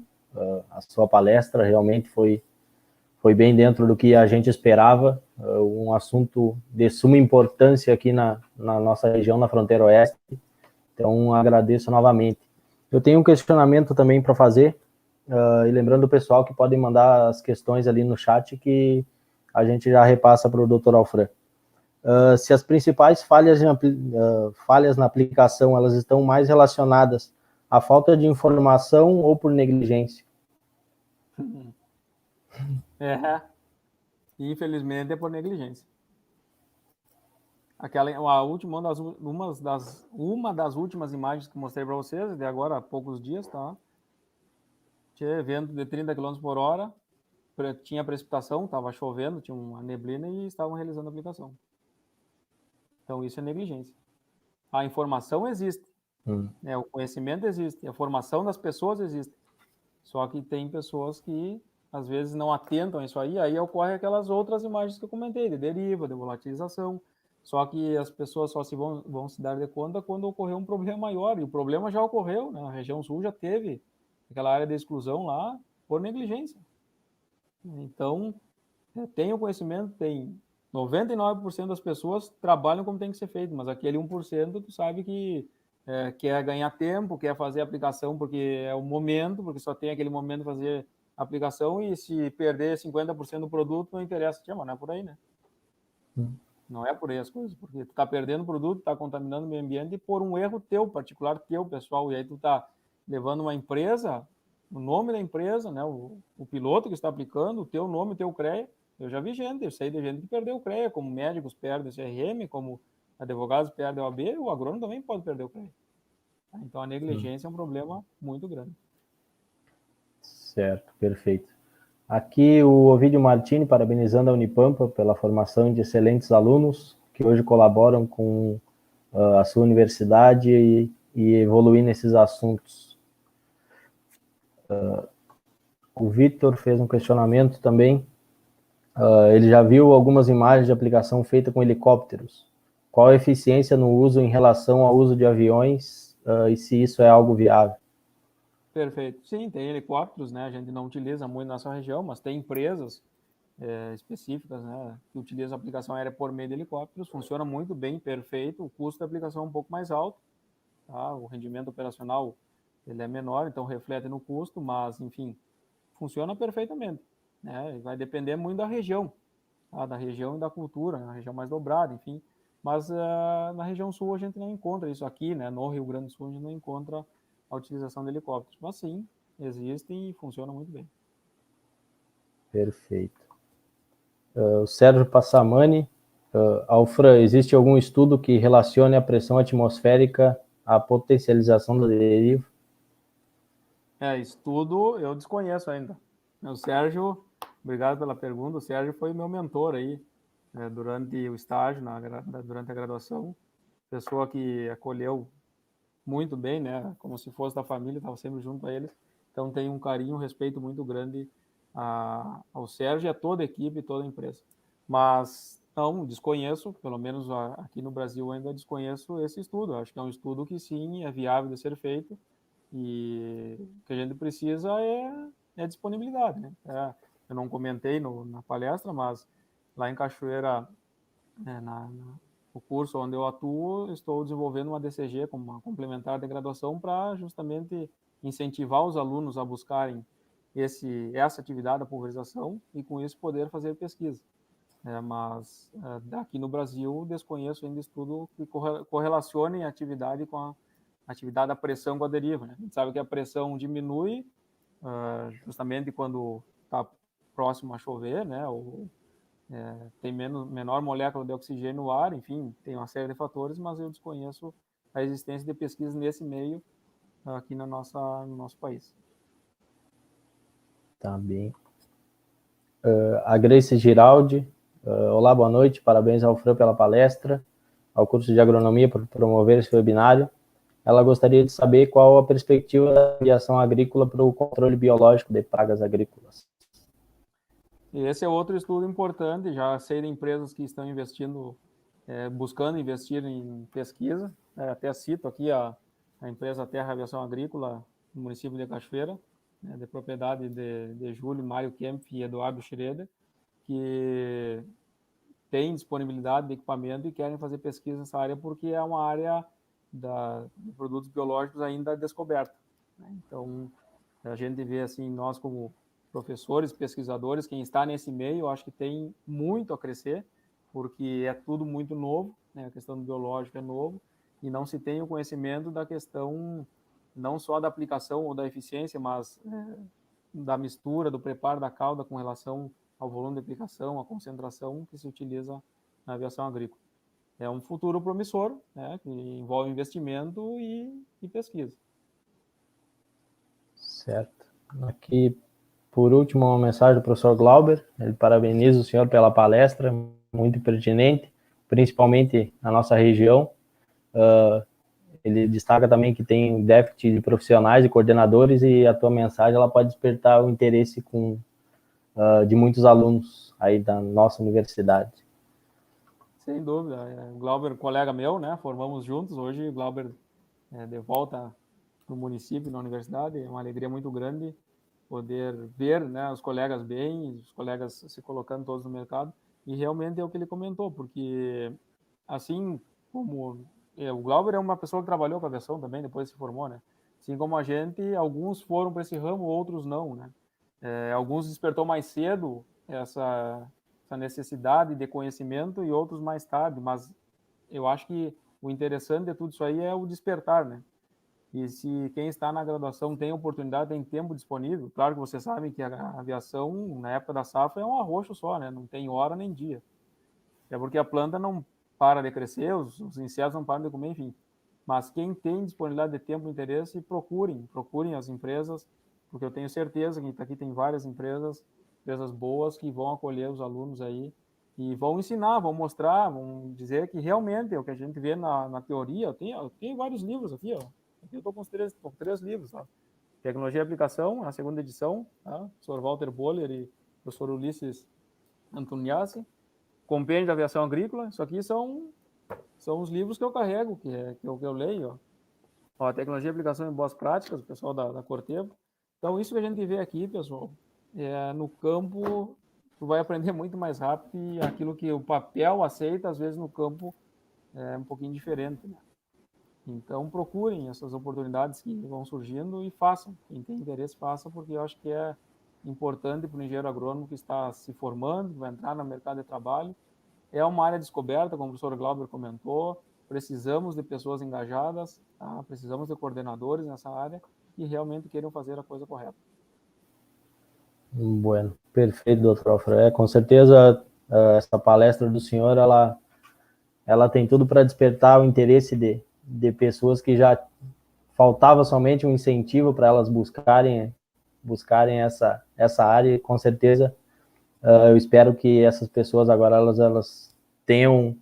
a sua palestra, realmente foi bem dentro do que a gente esperava, um assunto de suma importância aqui na nossa região, na fronteira oeste, então agradeço novamente. Eu tenho um questionamento também para fazer, e lembrando o pessoal que podem mandar as questões ali no chat que a gente já repassa para o doutor Alfran. Se as principais falhas na aplicação elas estão mais relacionadas à falta de informação ou por negligência? Infelizmente é por negligência. Uma das últimas imagens que mostrei para vocês, de agora há poucos dias, tá? Tinha vento de 30 km por hora, tinha precipitação, estava chovendo, tinha uma neblina e estavam realizando a aplicação. Então isso é negligência. A informação existe, né? O conhecimento existe, a formação das pessoas existe. Só que tem pessoas que às vezes não atentam a isso aí ocorre aquelas outras imagens que eu comentei, de deriva, de volatilização. Só que as pessoas só vão se dar de conta quando ocorrer um problema maior, e o problema já ocorreu, né? A região sul já teve aquela área de exclusão lá por negligência. Então, tem o conhecimento, tem 99% das pessoas trabalham como tem que ser feito, mas aquele 1% tu sabe que quer ganhar tempo, quer fazer a aplicação porque é o momento, porque só tem aquele momento de fazer a aplicação, e se perder 50% do produto, não interessa, mas não é por aí, né? Não é por aí as coisas, porque tu tá perdendo o produto, tá contaminando o meio ambiente por um erro teu, particular teu, pessoal, e aí tu tá levando uma empresa, o nome da empresa, né, o piloto que está aplicando, o teu nome, o teu CREA. Eu já vi gente, eu sei de gente que perdeu o CREA, como médicos perdem o CRM, como advogados perdem o AB, o agrônomo também pode perder o CREA. Então a negligência é um problema muito grande. Certo, perfeito. Aqui o Ovidio Martini, parabenizando a Unipampa pela formação de excelentes alunos que hoje colaboram com a sua universidade e evoluir nesses assuntos. O Vitor fez um questionamento também. Ele já viu algumas imagens de aplicação feita com helicópteros. Qual a eficiência no uso em relação ao uso de aviões e se isso é algo viável? Perfeito. Sim, tem helicópteros, né? A gente não utiliza muito na nossa região, mas tem empresas específicas, né, que utilizam a aplicação aérea por meio de helicópteros. Funciona muito bem, perfeito. O custo da aplicação é um pouco mais alto, tá? O rendimento operacional ele é menor, então reflete no custo, mas, enfim, funciona perfeitamente, né? Vai depender muito da região. da região e da cultura, na região mais dobrada, enfim. Mas na região sul a gente não encontra isso aqui, né? No Rio Grande do Sul a gente não encontra a utilização de helicópteros. Mas sim, existem e funcionam muito bem. Perfeito. O Sérgio Passamani, Alfran, existe algum estudo que relacione a pressão atmosférica à potencialização da deriva? Estudo eu desconheço ainda. O Sérgio, obrigado pela pergunta, o Sérgio foi meu mentor aí, durante o estágio, durante a graduação, pessoa que acolheu muito bem, né, como se fosse da família, estava sempre junto a eles, então tem um carinho, um respeito muito grande ao Sérgio e a toda a equipe, toda a empresa. Mas não, desconheço, pelo menos aqui no Brasil ainda desconheço esse estudo, acho que é um estudo que sim, é viável de ser feito, e o que a gente precisa é disponibilidade, né? Eu não comentei na palestra, mas lá em Cachoeira, no curso onde eu atuo, estou desenvolvendo uma DCG, como uma complementar de graduação, para justamente incentivar os alunos a buscarem essa atividade da pulverização e, com isso, poder fazer pesquisa. Mas aqui no Brasil, desconheço ainda estudo que correlacione a atividade com a atividade da pressão com a deriva. Né? A gente sabe que a pressão diminui justamente quando está próximo a chover, né? Ou tem menor molécula de oxigênio no ar, enfim, tem uma série de fatores, mas eu desconheço a existência de pesquisas nesse meio aqui no nosso país. Tá bem. A Grace Giraldi, olá, boa noite, parabéns ao Fran pela palestra, ao curso de agronomia por promover esse webinário. Ela gostaria de saber qual a perspectiva da aviação agrícola para o controle biológico de pragas agrícolas. E esse é outro estudo importante, já sei de empresas que estão investindo, buscando investir em pesquisa, até cito aqui a empresa Terra Aviação Agrícola, no município de Cachoeira, de propriedade de Júlio, Mário Kempf e Eduardo Schroeder, que têm disponibilidade de equipamento e querem fazer pesquisa nessa área porque é uma área de produtos biológicos ainda descoberta. Né? Então, a gente vê assim, nós como professores, pesquisadores, quem está nesse meio, eu acho que tem muito a crescer, porque é tudo muito novo, né? A questão do biológico é novo, e não se tem o conhecimento da questão não só da aplicação ou da eficiência, mas da mistura, do preparo da cauda com relação ao volume de aplicação, a concentração que se utiliza na aviação agrícola. É um futuro promissor, né, que envolve investimento e pesquisa. Certo. Aqui, por último, uma mensagem do professor Glauber. Ele parabeniza o senhor pela palestra, muito pertinente, principalmente na nossa região. Ele destaca também que tem déficit de profissionais e coordenadores, e a tua mensagem ela pode despertar o interesse de muitos alunos aí da nossa universidade. Sem dúvida. O Glauber, colega meu, né? Formamos juntos. Hoje o Glauber de volta no município, na universidade. É uma alegria muito grande poder ver, né, os colegas bem, os colegas se colocando todos no mercado. E realmente é o que ele comentou, porque assim como o Glauber é uma pessoa que trabalhou com aviação também, depois se formou, né? Assim como a gente, alguns foram para esse ramo, outros não, né? Alguns despertou mais cedo essa necessidade de conhecimento e outros mais tarde, mas eu acho que o interessante de tudo isso aí é o despertar, né? E se quem está na graduação tem oportunidade, tem tempo disponível, claro que vocês sabem que a aviação, na época da safra, é um arroxo só, né? Não tem hora nem dia. É porque a planta não para de crescer, os insetos não param de comer, enfim. Mas quem tem disponibilidade de tempo e interesse, procurem as empresas, porque eu tenho certeza que aqui tem várias empresas boas que vão acolher os alunos aí e vão ensinar, vão mostrar, vão dizer que realmente é o que a gente vê na teoria. Eu tenho vários livros aqui, ó. Aqui eu estou com três livros, tá? Tecnologia e Aplicação, a segunda edição, tá? O professor Walter Boller e o professor Ulisses Antoniassi. Compêndio da Aviação Agrícola, isso aqui são os livros que eu carrego, que eu leio. Ó, Tecnologia e Aplicação em Boas Práticas, o pessoal da Corteva. Então, isso que a gente vê aqui, pessoal, no campo, tu vai aprender muito mais rápido, e aquilo que o papel aceita, às vezes no campo é um pouquinho diferente, né? Então, procurem essas oportunidades que vão surgindo e façam. Quem tem interesse, faça, porque eu acho que é importante para o engenheiro agrônomo que está se formando, que vai entrar no mercado de trabalho. É uma área descoberta, como o professor Glauber comentou, precisamos de pessoas engajadas, tá? Precisamos de coordenadores nessa área que realmente queiram fazer a coisa correta. Bueno, perfeito, doutor Alfredo. Com certeza, essa palestra do senhor, ela tem tudo para despertar o interesse de pessoas que já faltava somente um incentivo para elas buscarem essa área, e com certeza eu espero que essas pessoas agora elas tenham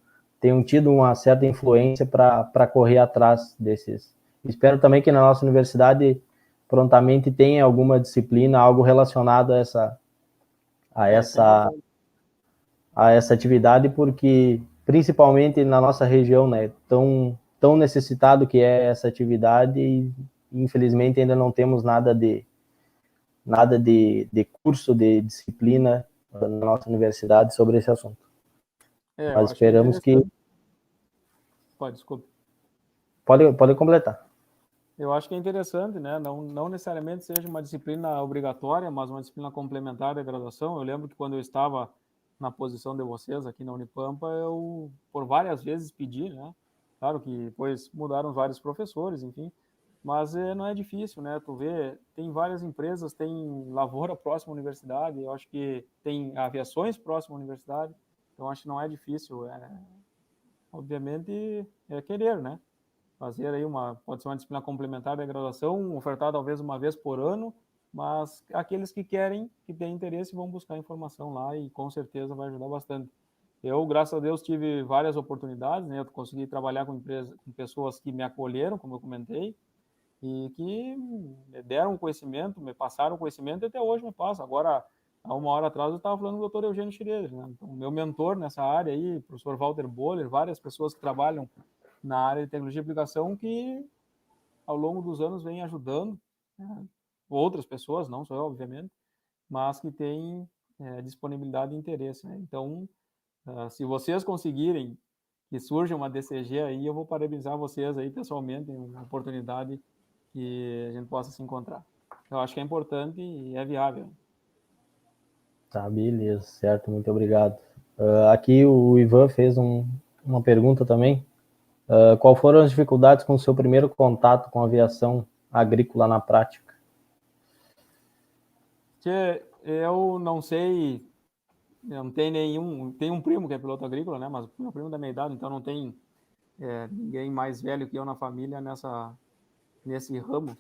tido uma certa influência para correr atrás desses. Espero também que na nossa universidade prontamente tenha alguma disciplina, algo relacionado a essa atividade, porque principalmente na nossa região, né, tão necessitado que é essa atividade, e infelizmente ainda não temos nada de curso, de disciplina na nossa universidade sobre esse assunto. Mas esperamos que... Desculpa. Pode completar. Eu acho que é interessante, né? Não necessariamente seja uma disciplina obrigatória, mas uma disciplina complementar da graduação. Eu lembro que quando eu estava na posição de vocês aqui na Unipampa, eu por várias vezes pedi, né? Claro que depois mudaram vários professores, enfim, mas não é difícil, né? Tu vê, tem várias empresas, tem lavoura próxima à universidade, eu acho que tem aviações próxima à universidade, então acho que não é difícil. Obviamente é querer, né? Fazer aí pode ser uma disciplina complementar da graduação, ofertada talvez uma vez por ano, mas aqueles que querem, que têm interesse, vão buscar informação lá e com certeza vai ajudar bastante. Eu, graças a Deus, tive várias oportunidades, né? Eu consegui trabalhar com pessoas que me acolheram, como eu comentei, e que me deram conhecimento, me passaram conhecimento e até hoje me passam. Agora, há uma hora atrás, eu estava falando com o doutor Eugênio Schroeder, né? Então, meu mentor nessa área aí, o professor Walter Boller, várias pessoas que trabalham na área de tecnologia de aplicação que, ao longo dos anos, vêm ajudando, né? Outras pessoas, não só eu, obviamente, mas que têm disponibilidade e interesse, né? Então, se vocês conseguirem que surja uma DCG aí, eu vou parabenizar vocês aí pessoalmente, uma oportunidade que a gente possa se encontrar. Eu acho que é importante e é viável. Tá, beleza, certo, muito obrigado. Aqui o Ivan fez uma pergunta também. Qual foram as dificuldades com o seu primeiro contato com a aviação agrícola na prática? Eu não sei, eu não tenho nenhum... Tem um primo que é piloto agrícola, né? Mas meu primo da minha idade, então não tem ninguém mais velho que eu na família nesse ramo.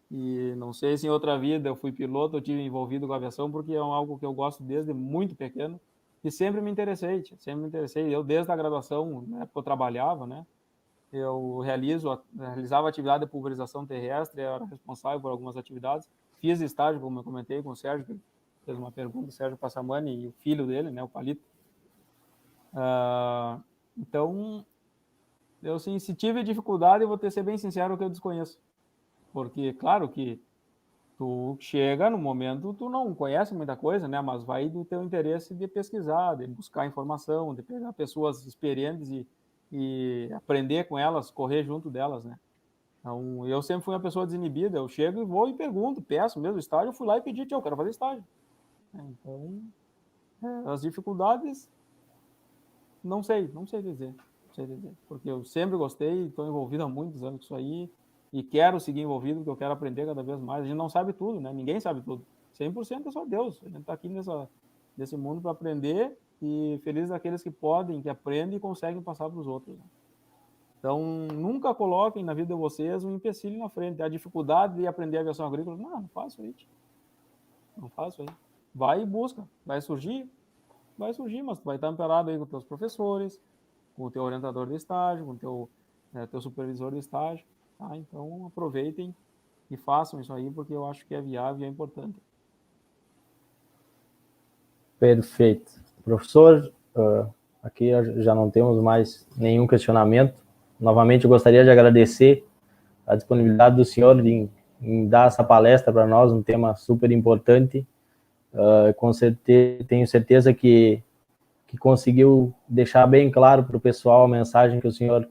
E não sei se em outra vida eu fui piloto, eu tive envolvido com a aviação, porque é algo que eu gosto desde muito pequeno e sempre me interessei. Eu, desde a graduação, na época eu trabalhava, né? Eu realizava atividade de pulverização terrestre, eu era responsável por algumas atividades. Fiz estágio, como eu comentei, com o Sérgio, que fez uma pergunta, o Sérgio Passamani e o filho dele, né, o Palito. Então, eu, sim, se tive dificuldade, eu vou ter ser bem sincero, que eu desconheço. Porque, claro que tu chega no momento, tu não conhece muita coisa, né? Mas vai do teu interesse de pesquisar, de buscar informação, de pegar pessoas experientes e aprender com elas, correr junto delas, né? Então, eu sempre fui uma pessoa desinibida, eu chego e vou e pergunto, peço mesmo estágio, eu fui lá e pedi, eu quero fazer estágio. Então, as dificuldades, não sei dizer, porque eu sempre gostei, estou envolvido há muitos anos com isso aí, e quero seguir envolvido, porque eu quero aprender cada vez mais. A gente não sabe tudo, né? Ninguém sabe tudo. 100% é só Deus. A gente está aqui nesse mundo para aprender, e feliz daqueles que podem, que aprendem e conseguem passar para os outros, né? Então, nunca coloquem na vida de vocês um empecilho na frente. A dificuldade de aprender aviação agrícola, não faço aí. Não faço aí. Vai e busca. Vai surgir, mas tu vai estar amparado aí com os teus professores, com o teu orientador de estágio, com o teu supervisor de estágio. Tá? Então, aproveitem e façam isso aí, porque eu acho que é viável e é importante. Perfeito. Professor, aqui já não temos mais nenhum questionamento. Novamente, eu gostaria de agradecer a disponibilidade do senhor em dar essa palestra para nós, um tema super importante. Com certeza, tenho certeza que conseguiu deixar bem claro para o pessoal a mensagem que o senhor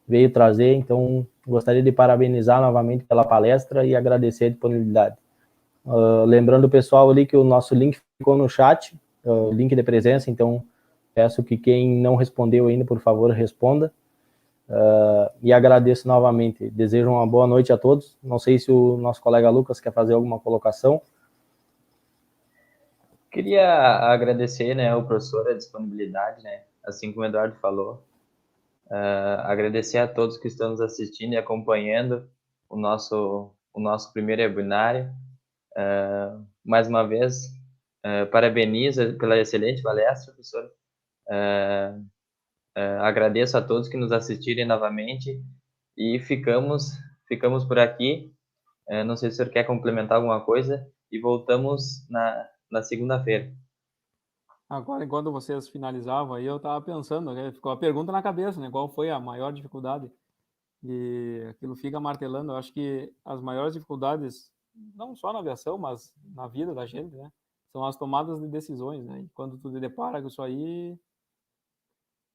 veio trazer. Então, gostaria de parabenizar novamente pela palestra e agradecer a disponibilidade. Lembrando o pessoal ali que o nosso link ficou no chat, link de presença, então peço que quem não respondeu ainda, por favor, responda. E agradeço novamente. Desejo uma boa noite a todos. Não sei se o nosso colega Lucas quer fazer alguma colocação. Queria agradecer, né, o professor a disponibilidade, né, assim como o Eduardo falou. Agradecer a todos que estão nos assistindo e acompanhando o nosso primeiro webinário. Mais uma vez, parabenizo pela excelente palestra, professor. Agradeço a todos que nos assistirem novamente e ficamos por aqui. Não sei se o senhor quer complementar alguma coisa e voltamos na segunda-feira. Agora, enquanto vocês finalizavam aí, eu estava pensando, né, ficou a pergunta na cabeça, né? Qual foi a maior dificuldade? E aquilo fica martelando. Eu acho que as maiores dificuldades, não só na aviação, mas na vida da gente, né? São as tomadas de decisões, né? E quando tu te depara com isso aí,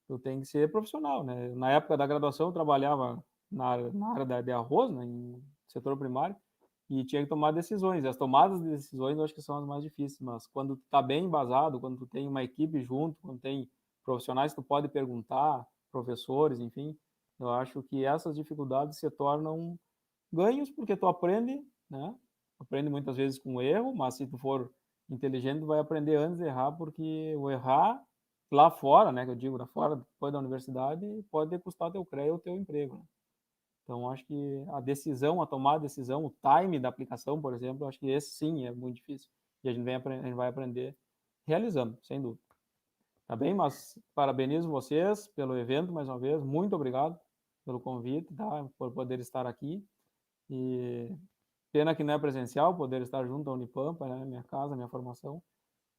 tu tem que ser profissional, né? Na época da graduação, eu trabalhava na área de arroz, né? Em setor primário, e tinha que tomar decisões. E as tomadas de decisões eu acho que são as mais difíceis, mas quando tu tá bem embasado, quando tu tem uma equipe junto, quando tem profissionais que tu pode perguntar, professores, enfim, eu acho que essas dificuldades se tornam ganhos porque tu aprende, né? Aprende muitas vezes com erro, mas se tu for inteligente, tu vai aprender antes de errar, porque o errar lá fora, né, que eu digo, lá fora, depois da universidade, pode custar teu CREA ou teu emprego, né? Então, acho que a decisão, a tomar a decisão, o time da aplicação, por exemplo, acho que esse sim é muito difícil. E a gente vai aprender realizando, sem dúvida. Tá bem? Mas parabenizo vocês pelo evento, mais uma vez. Muito obrigado pelo convite, tá? Por poder estar aqui. E pena que não é presencial, poder estar junto à Unipampa, né? Minha casa, minha formação.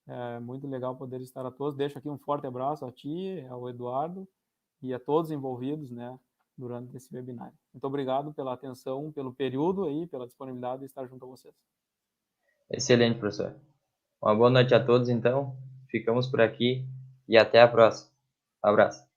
É muito legal poder estar a todos. Deixo aqui um forte abraço a ti, ao Eduardo e a todos envolvidos, né, durante esse webinar. Muito obrigado pela atenção, pelo período aí, pela disponibilidade de estar junto a vocês. Excelente, professor. Uma boa noite a todos, então. Ficamos por aqui e até a próxima. Um abraço.